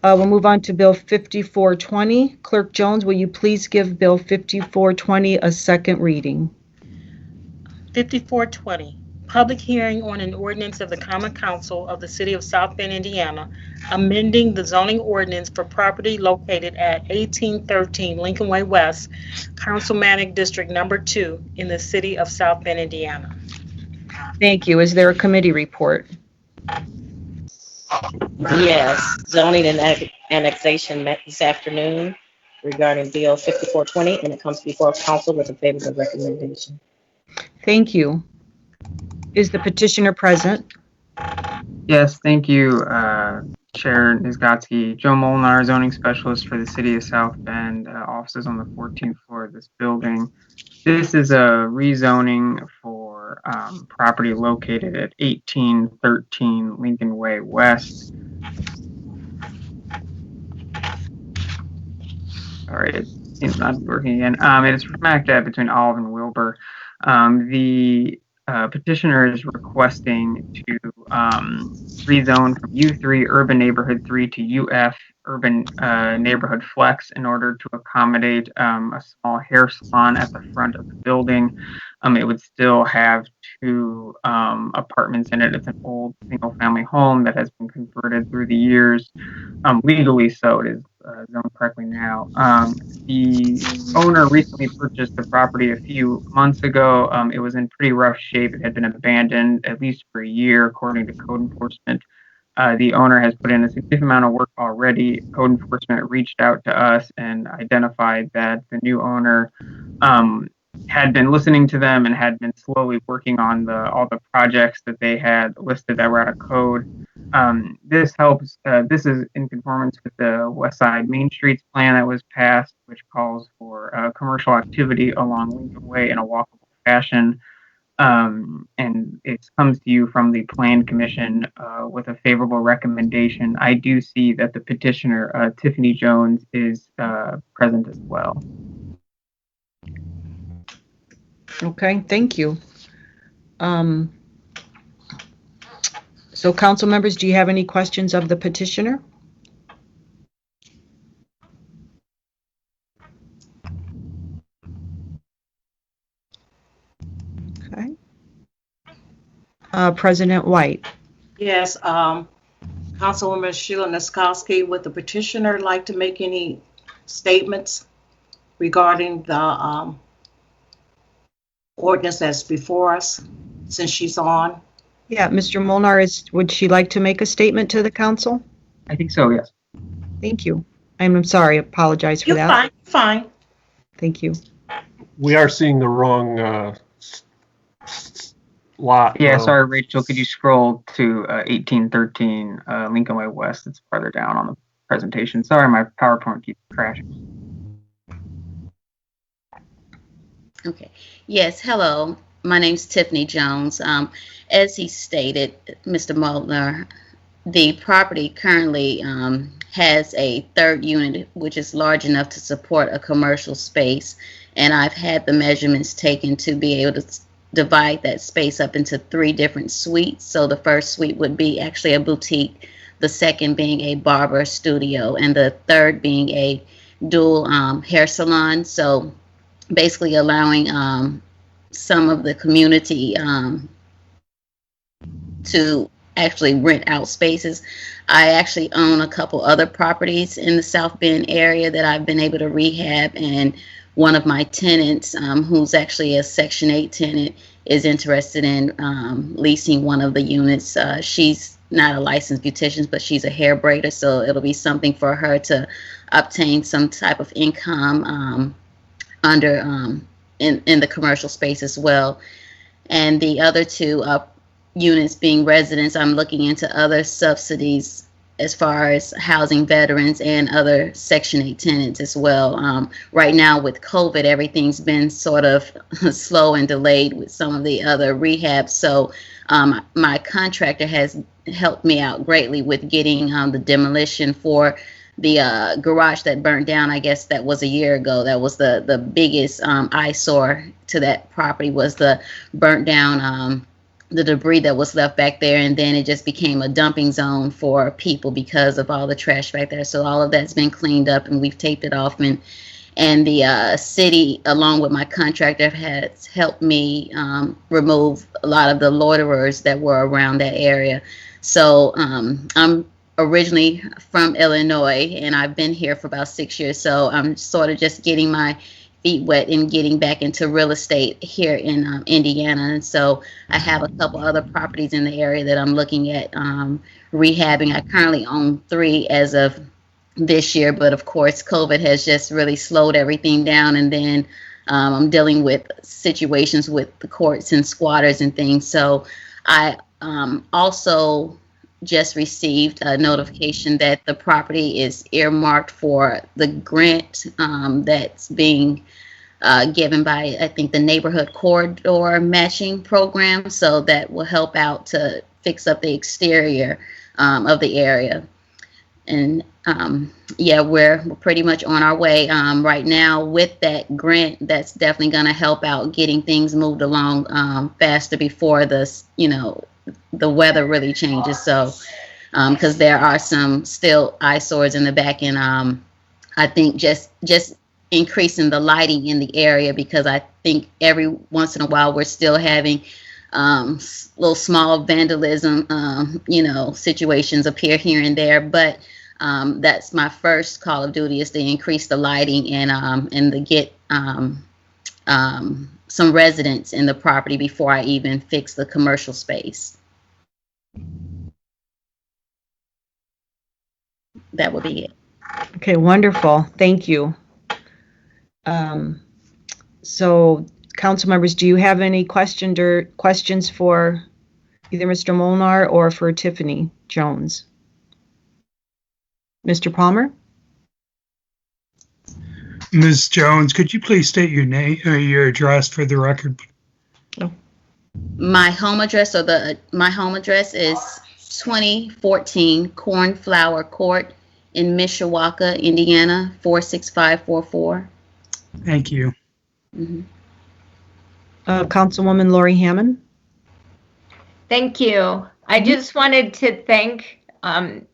We'll move on to Bill 5420. Clerk Jones, will you please give Bill 5420 a second reading?
5420, public hearing on an ordinance of the Common Council of the City of South Bend, Indiana, amending the zoning ordinance for property located at 1813 Lincoln Way West, Councilmanic District Number 2 in the City of South Bend, Indiana.
Thank you. Is there a committee report?
Yes, zoning and annexation met this afternoon regarding Bill 5420, and it comes before council with a favorable recommendation.
Thank you. Is the petitioner present?
Yes, thank you, Chair Nizgatsky. Joe Molnar, zoning specialist for the City of South Bend, offices on the 14th floor of this building. This is a rezoning for property located at 1813 Lincoln Way West. Sorry, it seems not working again. It is smack dab between Olive and Wilbur. The petitioner is requesting to rezone from U3 Urban Neighborhood 3 to UF Urban Neighborhood Flex in order to accommodate a small hair salon at the front of the building. It would still have 2 apartments in it. It's an old single-family home that has been converted through the years, legally so. It is zoned correctly now. The owner recently purchased the property a few months ago. It was in pretty rough shape. It had been abandoned at least for a year, according to code enforcement. The owner has put in a significant amount of work already. Code enforcement reached out to us and identified that the new owner had been listening to them and had been slowly working on all the projects that they had listed that were out of code. This helps. This is in conformance with the West Side Main Streets plan that was passed, which calls for commercial activity along Lincoln Way in a walkable fashion. And it comes to you from the Plan Commission with a favorable recommendation. I do see that the petitioner, Tiffany Jones, is present as well.
Okay, thank you. So council members, do you have any questions of the petitioner? Okay. President White.
Yes, Councilwoman Sheila Niskowski, would the petitioner like to make any statements regarding the ordinance that's before us, since she's on?
Yeah, Mr. Molnar, would she like to make a statement to the council?
I think so, yes.
Thank you. I'm sorry, apologize for
You're
that.
fine.
Thank you.
We are seeing the wrong lot.
Yeah, sorry, Rachel, could you scroll to 1813 Lincoln Way West? It's farther down on the presentation. Sorry, my PowerPoint keeps crashing.
Okay. Yes, hello. My name's Tiffany Jones. As he stated, Mr. Molnar, the property currently has a third unit, which is large enough to support a commercial space. And I've had the measurements taken to be able to divide that space up into 3 different suites. So the first suite would be actually a boutique, the second being a barber studio, and the third being a dual hair salon. So basically allowing some of the community to actually rent out spaces. I actually own a couple other properties in the South Bend area that I've been able to rehab, and one of my tenants, who's actually a Section 8 tenant, is interested in leasing one of the units. She's not a licensed beautician, but she's a hair braider, so it'll be something for her to obtain some type of income under in the commercial space as well. And the other 2 units being residents, I'm looking into other subsidies as far as housing veterans and other Section 8 tenants as well. Right now with COVID, everything's been sort of slow and delayed with some of the other rehabs. So my contractor has helped me out greatly with getting the demolition for garage that burnt down. I guess that was a year ago. That was the biggest eyesore to that property, was the burnt down the debris that was left back there, and then it just became a dumping zone for people because of all the trash back there. So all of that's been cleaned up, and we've taped it off, and the city, along with my contractor, has helped me remove a lot of the loiterers that were around that area. So I'm originally from Illinois, and I've been here for about 6 years. So I'm sort of just getting my feet wet and getting back into real estate here in Indiana. And so I have a couple other properties in the area that I'm looking at rehabbing. I currently own 3 as of this year, but of course COVID has just really slowed everything down, and then I'm dealing with situations with the courts and squatters and things. So I also just received a notification that the property is earmarked for the grant that's being given by, I think, the Neighborhood Corridor Matching Program. So that will help out to fix up the exterior of the area. And yeah, we're pretty much on our way right now with that grant. That's definitely going to help out getting things moved along faster before the weather really changes. So because there are some still eyesores in the back, and I think just increasing the lighting in the area, because I think every once in a while we're still having little small vandalism situations appear here and there. But that's my first call of duty, is to increase the lighting and to get some residents in the property before I even fix the commercial space. That would be it.
Okay, wonderful. Thank you. So, council members, do you have any questions for either Mr. Molnar or for Tiffany Jones? Mr. Palmer?
Ms. Jones, could you please state your name or your address for the record?
My home address is 2014 Cornflower Court in Mishawaka, Indiana, 46544.
Thank you.
Mm-hmm.
Councilwoman Lori Hammond.
Thank you. I just wanted to thank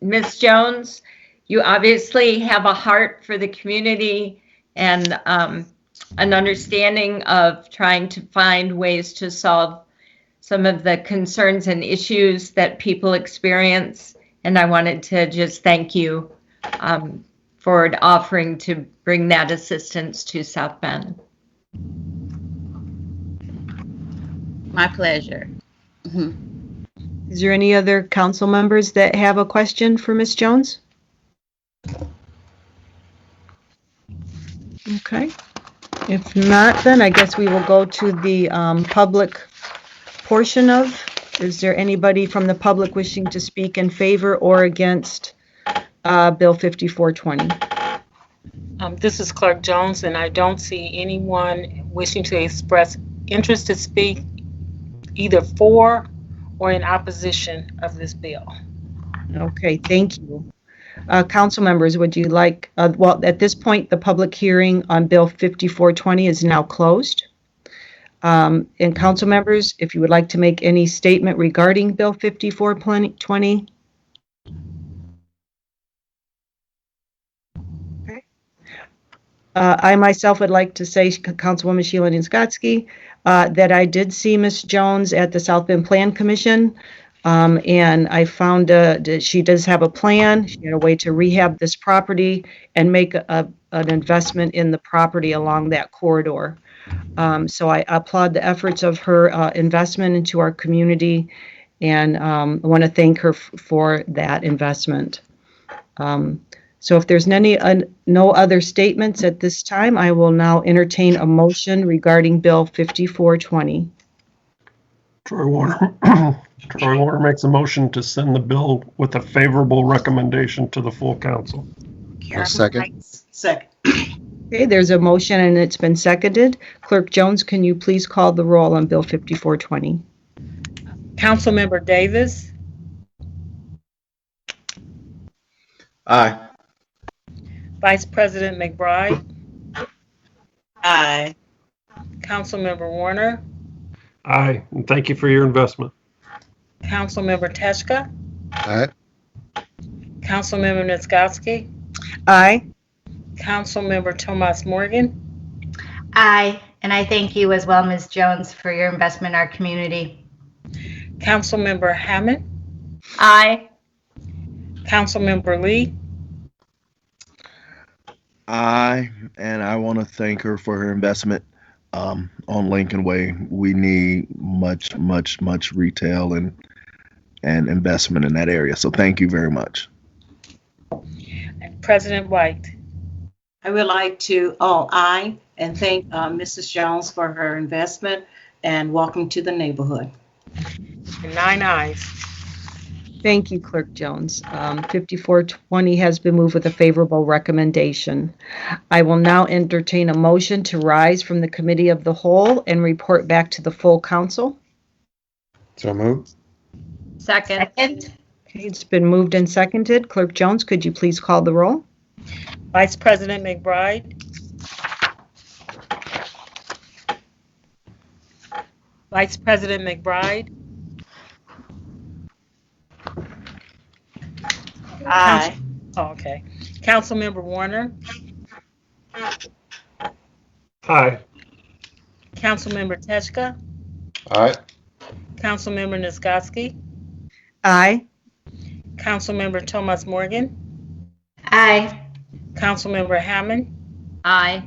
Ms. Jones. You obviously have a heart for the community and an understanding of trying to find ways to solve some of the concerns and issues that people experience. And I wanted to just thank you for offering to bring that assistance to South Bend.
My pleasure. Mm-hmm.
Is there any other council members that have a question for Ms. Jones? Okay. If not, then I guess we will go to the public portion of. Is there anybody from the public wishing to speak in favor or against Bill 5420?
This is Clerk Jones, and I don't see anyone wishing to express interest to speak either for or in opposition of this bill.
Okay, thank you. Council members, would you like, well, at this point, the public hearing on Bill 5420 is now closed. And council members, if you would like to make any statement regarding Bill 5420. Okay. I myself would like to say, Councilwoman Sheila Niskotsky, that I did see Ms. Jones at the South Bend Plan Commission. And I found that she does have a plan. She had a way to rehab this property and make an investment in the property along that corridor. So I applaud the efforts of her investment into our community, and I want to thank her for that investment. So if there's no other statements at this time, I will now entertain a motion regarding Bill 5420.
Troy Warner makes a motion to send the bill with a favorable recommendation to the full council.
Second.
Second.
Okay, there's a motion and it's been seconded. Clerk Jones, can you please call the roll on Bill 5420?
Councilmember Davis,
Aye.
Vice President McBride,
Aye.
Councilmember Warner,
Aye, and thank you for your investment.
Councilmember Teschka,
Aye.
Councilmember Nisgowsky,
Aye.
Councilmember Tomas Morgan,
Aye. And I thank you as well, Ms. Jones, for your investment in our community.
Councilmember Hammond,
Aye.
Councilmember Lee,
Aye, and I want to thank her for her investment on Lincoln Way. We need much retail and investment in that area. So thank you very much.
President White.
I would like to, aye, and thank Mrs. Jones for her investment and welcome to the neighborhood.
And 9 ayes.
Thank you, Clerk Jones. 5420 has been moved with a favorable recommendation. I will now entertain a motion to rise from the Committee of the Whole and report back to the full council.
So moved.
Second.
Okay, it's been moved and seconded. Clerk Jones, could you please call the roll?
Vice President McBride, Vice President McBride,
Aye.
okay. Councilmember Warner,
Aye.
Councilmember Teschka,
Aye.
Councilmember Nisgowsky,
Aye.
Councilmember Tomas Morgan,
Aye.
Councilmember Hammond,
Aye.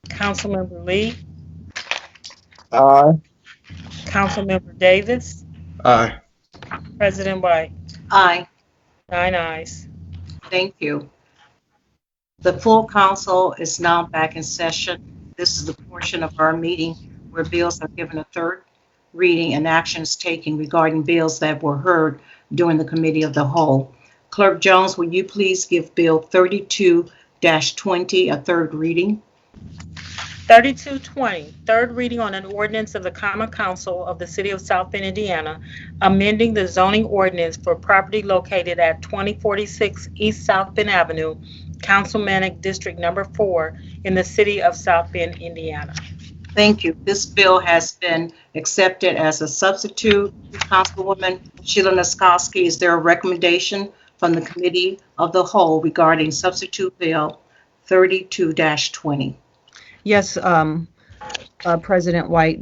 Councilmember Lee,
Aye.
Councilmember Davis,
Aye.
President White.
Aye.
9 ayes.
Thank you. The full council is now back in session. This is the portion of our meeting where bills are given a third reading and actions taken regarding bills that were heard during the Committee of the Whole. Clerk Jones, will you please give Bill 32-20 a third reading?
3220, third reading on an ordinance of the Common Council of the City of South Bend, Indiana, amending the zoning ordinance for property located at 2046 East South Bend Avenue, Councilmanic District Number 4 in the City of South Bend, Indiana.
Thank you. This bill has been accepted as a substitute. Councilwoman Sheila Nisgowsky, is there a recommendation from the Committee of the Whole regarding substitute bill 32-20?
Yes, President White.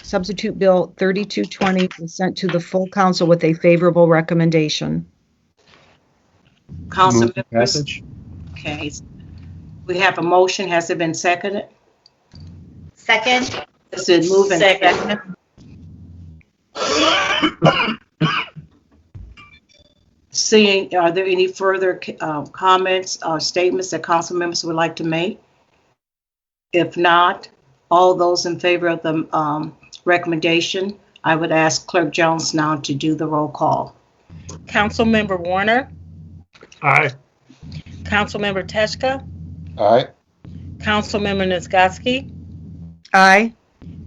Substitute Bill 3220 is sent to the full council with a favorable recommendation.
Council
Move for
members?
passage.
Okay. We have a motion. Has it been seconded?
Second.
It's been moved and
Second.
seconded. Seeing, are there any further comments or statements that council members would like to make? If not, all those in favor of the recommendation, I would ask Clerk Jones now to do the roll call.
Councilmember Warner,
Aye.
Councilmember Teschka,
Aye.
Councilmember Nisgowsky,
Aye.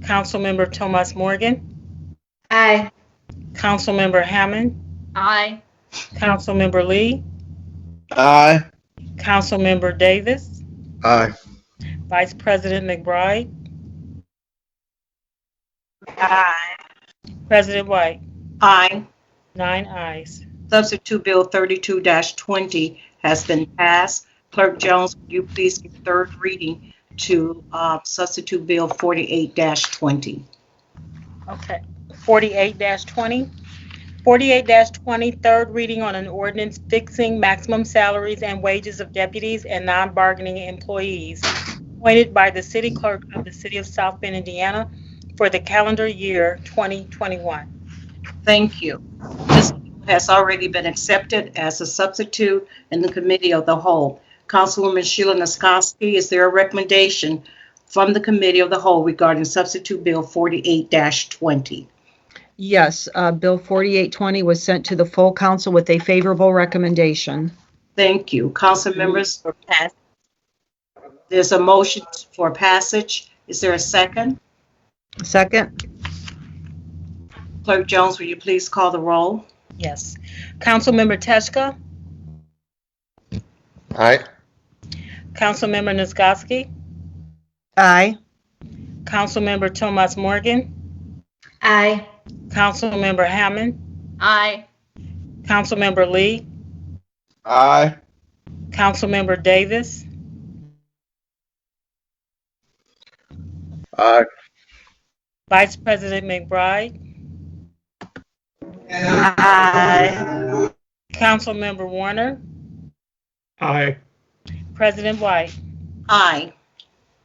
Councilmember Tomas Morgan,
Aye.
Councilmember Hammond,
Aye.
Councilmember Lee,
Aye.
Councilmember Davis,
Aye.
Vice President McBride,
Aye.
President White.
Aye.
9 ayes.
Substitute Bill 32-20 has been passed. Clerk Jones, would you please give third reading to Substitute Bill 48-20?
Okay. 48-20. 48-20, third reading on an ordinance fixing maximum salaries and wages of deputies and non-bargaining employees appointed by the city clerk of the City of South Bend, Indiana for the calendar year 2021.
Thank you. This has already been accepted as a substitute in the Committee of the Whole. Councilwoman Sheila Nisgowsky, is there a recommendation from the Committee of the Whole regarding Substitute Bill 48-20?
Yes, Bill 4820 was sent to the full council with a favorable recommendation.
Thank you. Council members,
For pass.
there's a motion for passage. Is there a second?
Second.
Clerk Jones, will you please call the roll?
Yes. Councilmember Teschka,
Aye.
Councilmember Nisgowsky,
Aye.
Councilmember Thomas Morgan,
Aye.
Councilmember Hammond,
Aye.
Councilmember Lee,
Aye.
Councilmember Davis,
Aye.
Vice President McBride,
Aye.
Councilmember Warner,
Aye.
President White.
Aye.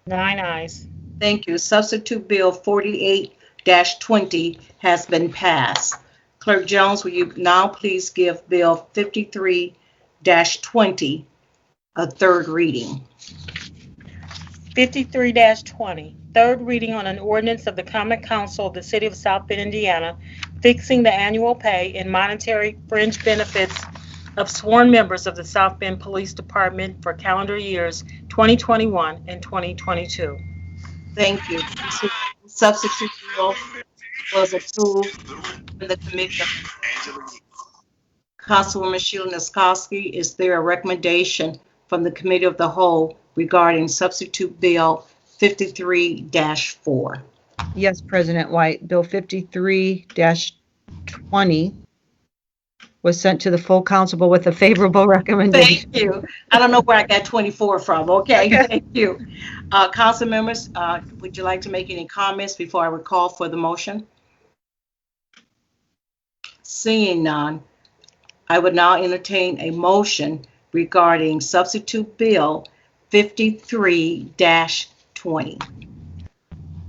9 ayes.
Thank you. Substitute Bill 48-20 has been passed. Clerk Jones, will you now please give Bill 53-20 a third reading?
53-20, third reading on an ordinance of the Common Council of the City of South Bend, Indiana, fixing the annual pay and monetary fringe benefits of sworn members of the South Bend Police Department for calendar years 2021 and 2022.
Thank you. Substitute bill was approved in the committee. Councilwoman Sheila Nisgowsky, is there a recommendation from the Committee of the Whole regarding Substitute Bill 53-4?
Yes, President White. Bill 53-20 was sent to the full council, but with a favorable recommendation.
Thank you. I don't know where I got 24 from. Okay. Thank you. Council members, would you like to make any comments before I would call for the motion? Seeing none, I would now entertain a motion regarding Substitute Bill 53-20.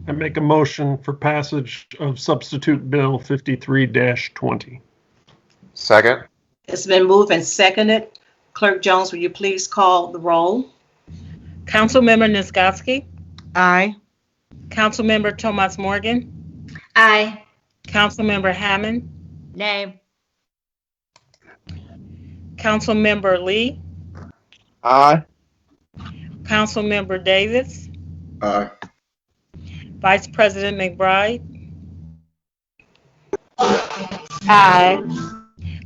I make a motion for passage of Substitute Bill 53-20.
Second.
It's been moved and seconded. Clerk Jones, will you please call the roll?
Councilmember Nisgowsky,
Aye.
Councilmember Thomas Morgan,
Aye.
Councilmember Hammond,
Nay.
Councilmember Lee,
Aye.
Councilmember Davis,
Aye.
Vice President McBride,
Aye.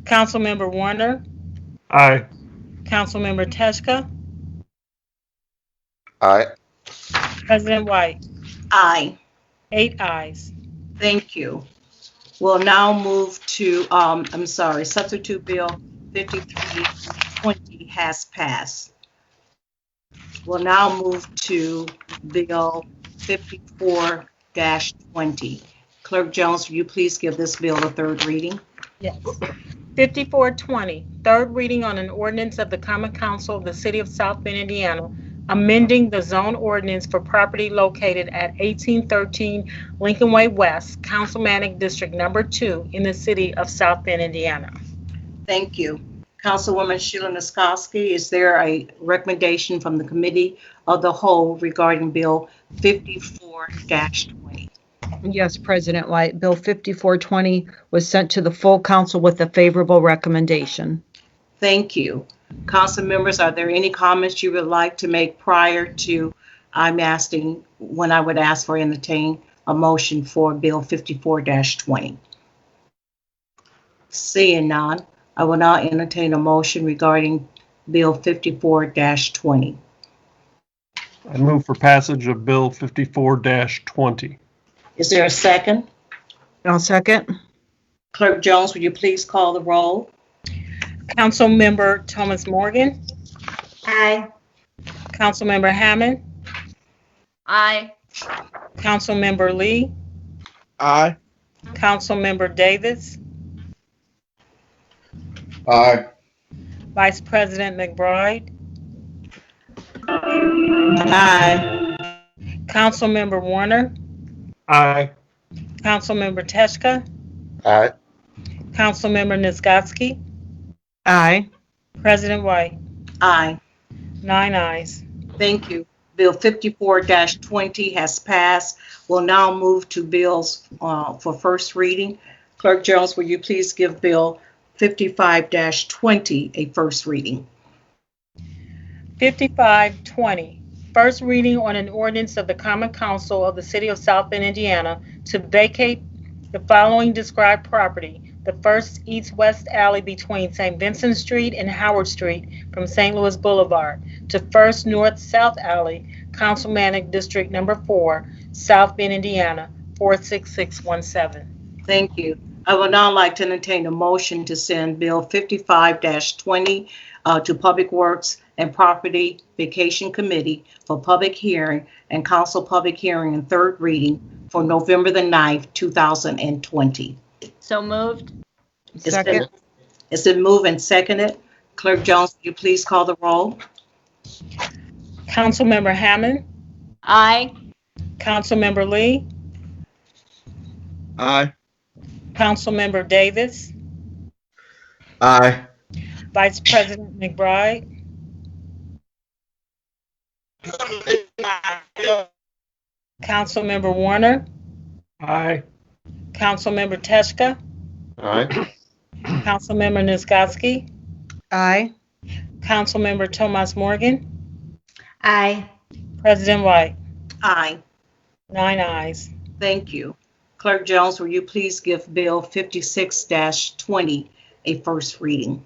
Councilmember Warner,
Aye.
Councilmember Teschka,
Aye.
President White.
Aye.
8 ayes.
Thank you. We'll now move to, Substitute Bill 53-20 has passed. We'll now move to Bill 54-20. Clerk Jones, will you please give this bill a third reading?
Yes. 54-20, third reading on an ordinance of the Common Council of the City of South Bend, Indiana, amending the zone ordinance for property located at 1813 Lincoln Way West, Councilmanic District Number 2 in the City of South Bend, Indiana.
Thank you. Councilwoman Sheila Nisgowsky, is there a recommendation from the Committee of the Whole regarding Bill 54-20?
Yes, President White. Bill 54-20 was sent to the full council with a favorable recommendation.
Thank you. Council members, are there any comments you would like to make prior to I'm asking when I would ask for entertain a motion for Bill 54-20? Seeing none, I will now entertain a motion regarding Bill 54-20.
I move for passage of Bill 54-20.
Is there a second?
I'll second.
Clerk Jones, will you please call the roll?
Councilmember Thomas Morgan,
Aye.
Councilmember Hammond,
Aye.
Councilmember Lee,
Aye.
Councilmember Davis,
Aye.
Vice President McBride,
Aye.
Councilmember Warner,
Aye.
Councilmember Teschka,
Aye.
Councilmember Nisgowsky,
Aye.
President White.
Aye.
9 ayes.
Thank you. Bill 54-20 has passed. We'll now move to bills for first reading. Clerk Jones, will you please give Bill 55-20 a first reading?
55-20, first reading on an ordinance of the Common Council of the City of South Bend, Indiana, to vacate the following described property: the first east-west alley between St. Vincent Street and Howard Street from St. Louis Boulevard, to First North-South Alley, Councilmanic District Number 4, South Bend, Indiana, 46617.
Thank you. I would now like to entertain a motion to send Bill 55-20 to Public Works and Property Vacation Committee for public hearing and council public hearing and third reading for November the 9th, 2020.
So moved.
Second.
It's been moved and seconded. Clerk Jones, will you please call the roll?
Councilmember Hammond,
Aye.
Councilmember Lee,
Aye.
Councilmember Davis,
Aye.
Vice President McBride, Councilmember Warner,
Aye.
Councilmember Teschka,
Aye.
Councilmember Nisgowsky,
Aye.
Councilmember Thomas Morgan,
Aye.
President White.
Aye.
9 ayes.
Thank you. Clerk Jones, will you please give Bill 56-20 a first reading?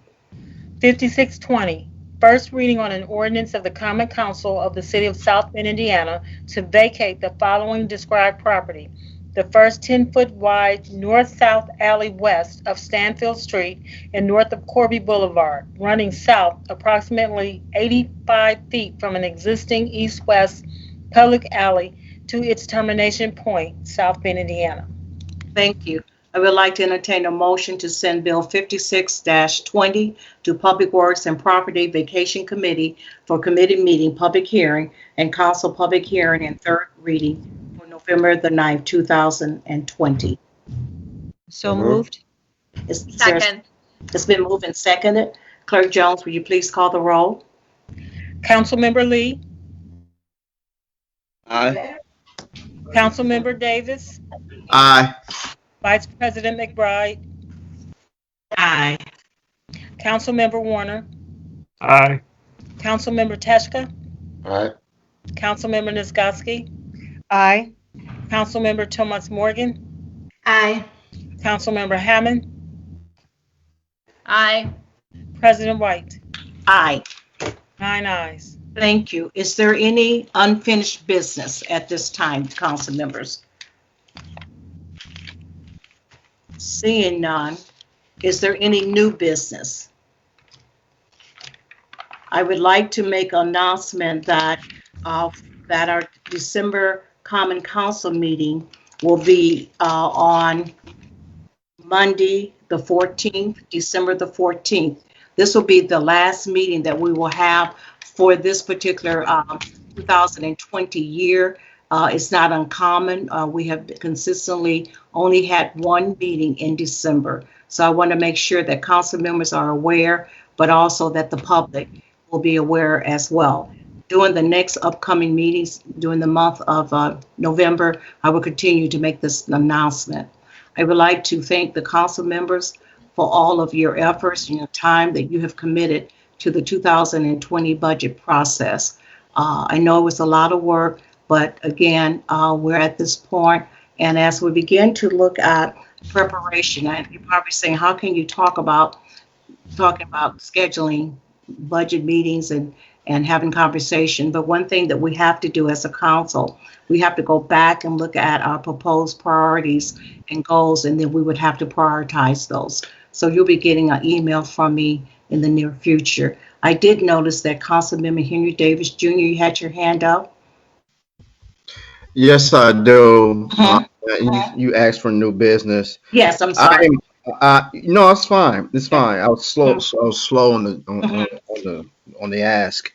5620, first reading on an ordinance of the Common Council of the City of South Bend, Indiana, to vacate the following described property: the first 10-foot wide north-south alley west of Stanfield Street and north of Corby Boulevard, running south approximately 85 feet from an existing east-west public alley to its termination point, South Bend, Indiana.
Thank you. I would like to entertain a motion to send Bill 56-20 to Public Works and Property Vacation Committee for committee meeting, public hearing, and council public hearing and third reading for November the 9th, 2020.
So moved.
Second.
It's been moved and seconded. Clerk Jones, will you please call the roll?
Councilmember Lee,
Aye.
Councilmember Davis,
Aye.
Vice President McBride,
Aye.
Councilmember Warner,
Aye.
Councilmember Teschka,
Aye.
Councilmember Nisgowsky,
Aye.
Councilmember Thomas Morgan,
Aye.
Councilmember Hammond,
Aye.
President White.
Aye.
9 ayes.
Thank you. Is there any unfinished business at this time, council members? Seeing none, is there any new business? I would like to make an announcement that our December Common Council meeting will be on Monday, the 14th, December the 14th. This will be the last meeting that we will have for this particular 2020 year. It's not uncommon. We have consistently only had one meeting in December. So I want to make sure that council members are aware, but also that the public will be aware as well. During the next upcoming meetings, during the month of November, I will continue to make this announcement. I would like to thank the council members for all of your efforts and your time that you have committed to the 2020 budget process. I know it was a lot of work, but again, we're at this point, and as we begin to look at preparation, and you're probably saying, how can you talking about scheduling budget meetings and having conversation? But one thing that we have to do as a council, we have to go back and look at our proposed priorities and goals, and then we would have to prioritize those. So you'll be getting an email from me in the near future. I did notice that Councilmember Henry Davis Jr., you had your hand up.
Yes, I do. You asked for new business.
Yes, I'm sorry.
No, it's fine. It's fine. I was slow. I was slow on the ask.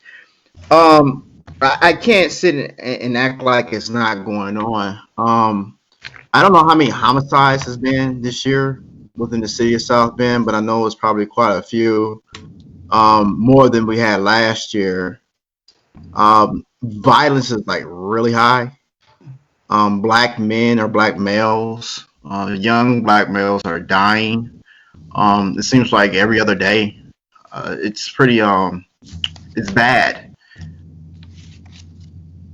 I can't sit and act like it's not going on. I don't know how many homicides has been this year within the city of South Bend, but I know it's probably quite a few, more than we had last year. Violence is like really high. Black men or black males, young black males are dying. It seems like every other day. It's pretty, it's bad.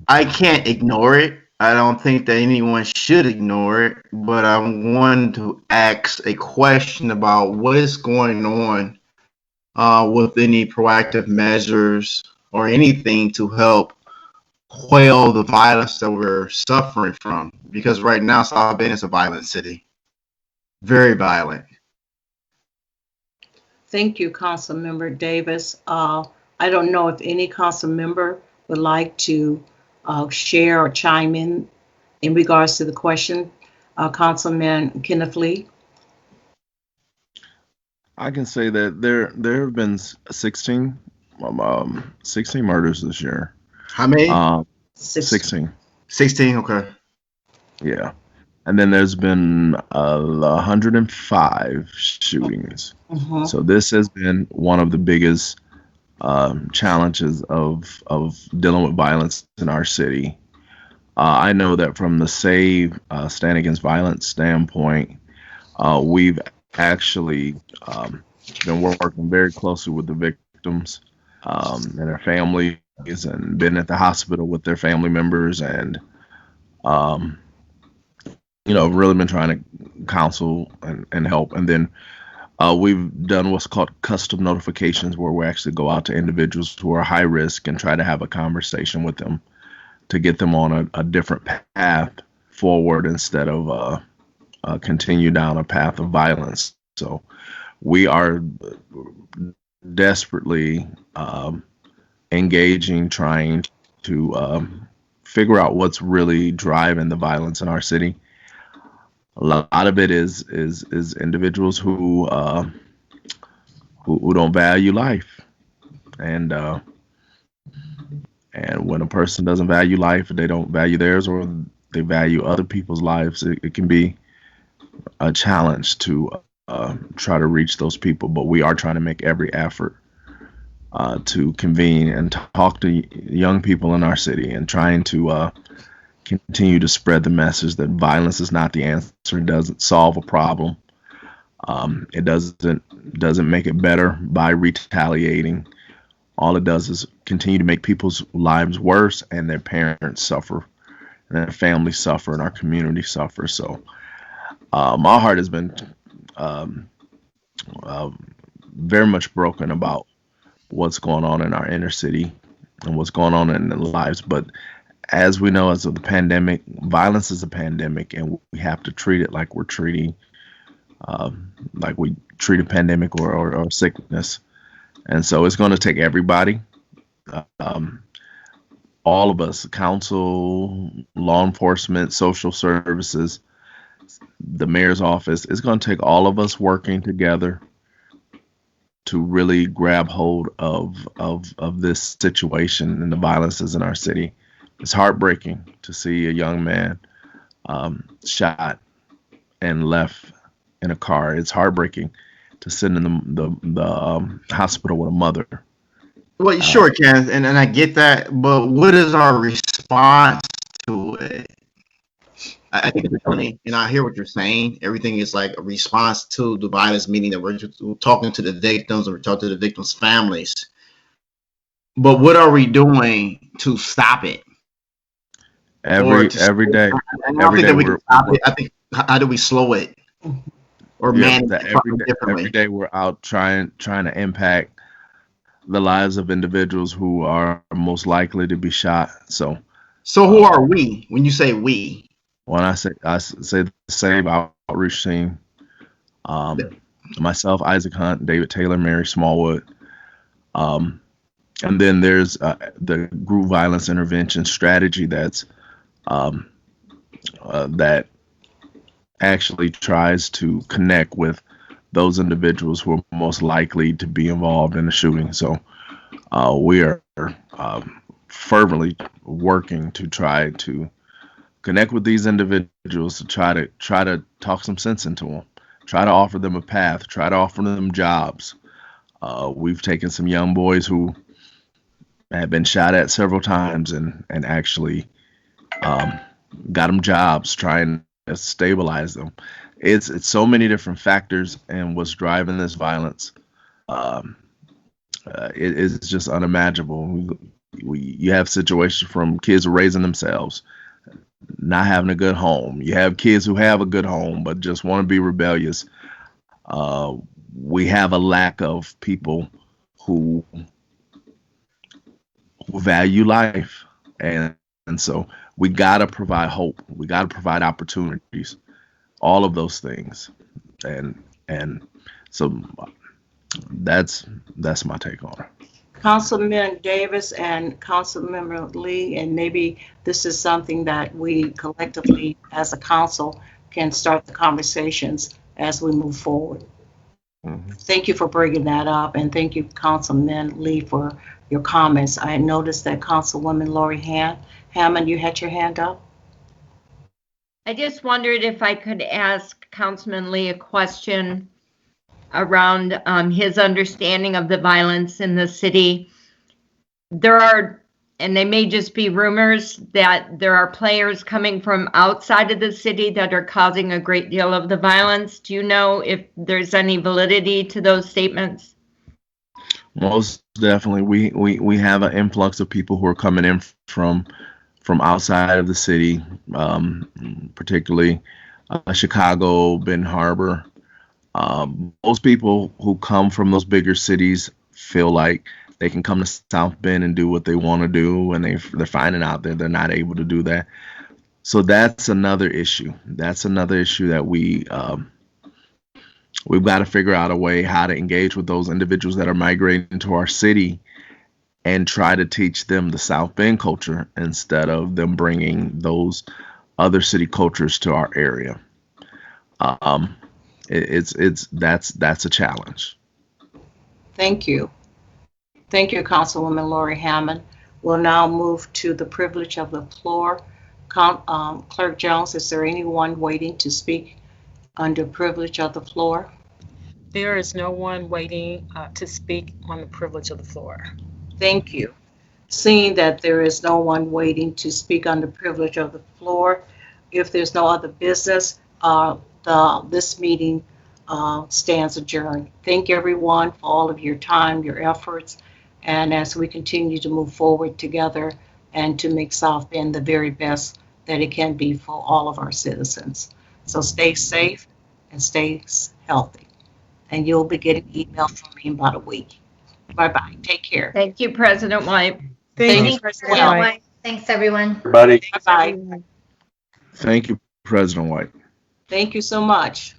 I can't ignore it. I don't think that anyone should ignore it, but I wanted to ask a question about what is going on with any proactive measures or anything to help quell the violence that we're suffering from? Because right now, South Bend is a violent city, very violent.
Thank you, Councilmember Davis. I don't know if any council member would like to share or chime in regards to the question. Councilman Kenneth Lee.
I can say that there have been 16 murders this year.
How many?
16.
16, okay.
Yeah. And then there's been 105 shootings.
Mhm.
So this has been one of the biggest challenges of dealing with violence in our city. I know that from the SAVE Stand Against Violence standpoint, we've actually been working very closely with the victims and their families, and been at the hospital with their family members, and really been trying to counsel and help. And then we've done what's called custom notifications, where we actually go out to individuals who are high risk and try to have a conversation with them to get them on a different path forward instead of continue down a path of violence. So we are desperately engaging, trying to figure out what's really driving the violence in our city. A lot of it is individuals who don't value life, and when a person doesn't value life, they don't value theirs, or they value other people's lives, it can be a challenge to try to reach those people. But we are trying to make every effort to convene and talk to young people in our city, and trying to continue to spread the message that violence is not the answer. It doesn't solve a problem. It doesn't make it better by retaliating. All it does is continue to make people's lives worse, and their parents suffer, and their families suffer, and our community suffers. So my heart has been very much broken about what's going on in our inner city and what's going on in the lives. But as we know, as of the pandemic, violence is a pandemic, and we have to treat it like we're treating, like we treat a pandemic or sickness. And so it's going to take everybody, all of us, council, law enforcement, social services, the mayor's office. It's going to take all of us working together to really grab hold of this situation and the violences in our city. It's heartbreaking to see a young man shot and left in a car. It's heartbreaking to sit in the hospital with a mother.
Well, sure, Ken, and I get that, but what is our response to it? I think it's funny, and I hear what you're saying. Everything is like a response to the violence, meaning that we're talking to the victims, or we're talking to the victims' families. But what are we doing to stop it?
Every day.
I don't think that we can stop it. I think, how do we slow it or manage it differently?
Every day we're out trying to impact the lives of individuals who are most likely to be shot. So
who are we when you say we?
When I say the same outreach team, myself, Isaac Hunt, David Taylor, Mary Smallwood, and then there's the group violence intervention strategy that's that actually tries to connect with those individuals who are most likely to be involved in the shooting. So we are fervently working to try to connect with these individuals, to try to talk some sense into them, try to offer them a path, try to offer them jobs. We've taken some young boys who had been shot at several times and actually got them jobs, trying to stabilize them. It's so many different factors, and what's driving this violence it is just unimaginable. You have situations from kids raising themselves, not having a good home. You have kids who have a good home but just want to be rebellious. We have a lack of people who value life, and so we gotta provide hope. We gotta provide opportunities, all of those things, and so that's my take on it.
Councilman Davis and Councilmember Lee, and maybe this is something that we collectively as a council can start the conversations as we move forward. Thank you for bringing that up, and thank you, Councilman Lee, for your comments. I noticed that Councilwoman Lori Hammond, you had your hand up.
I just wondered if I could ask Councilman Lee a question around his understanding of the violence in the city. There are, and they may just be rumors, that there are players coming from outside of the city that are causing a great deal of the violence. Do you know if there's any validity to those statements?
Most definitely, we have an influx of people who are coming in from outside of the city, particularly Chicago, Benton Harbor. Most people who come from those bigger cities feel like they can come to South Bend and do what they want to do, and they're finding out that they're not able to do that. So that's another issue. That's another issue that we've got to figure out a way how to engage with those individuals that are migrating to our city and try to teach them the South Bend culture instead of them bringing those other city cultures to our area. That's a challenge.
Thank you. Thank you, Councilwoman Lori Hammond. We'll now move to the privilege of the floor. Clerk Jones, is there anyone waiting to speak under privilege of the floor?
There is no one waiting to speak on the privilege of the floor.
Thank you. Seeing that there is no one waiting to speak on the privilege of the floor, if there's no other business, this meeting stands adjourned. Thank everyone for all of your time, your efforts, and as we continue to move forward together and to make South Bend the very best that it can be for all of our citizens. So stay safe and stay healthy. And you'll be getting email from me in about a week. Bye-bye. Take care.
Thank you, President White.
Thank
Thanks,
you,
President
White.
White. Thanks, everyone.
Everybody.
Bye-bye.
Thank you, President White.
Thank you so much.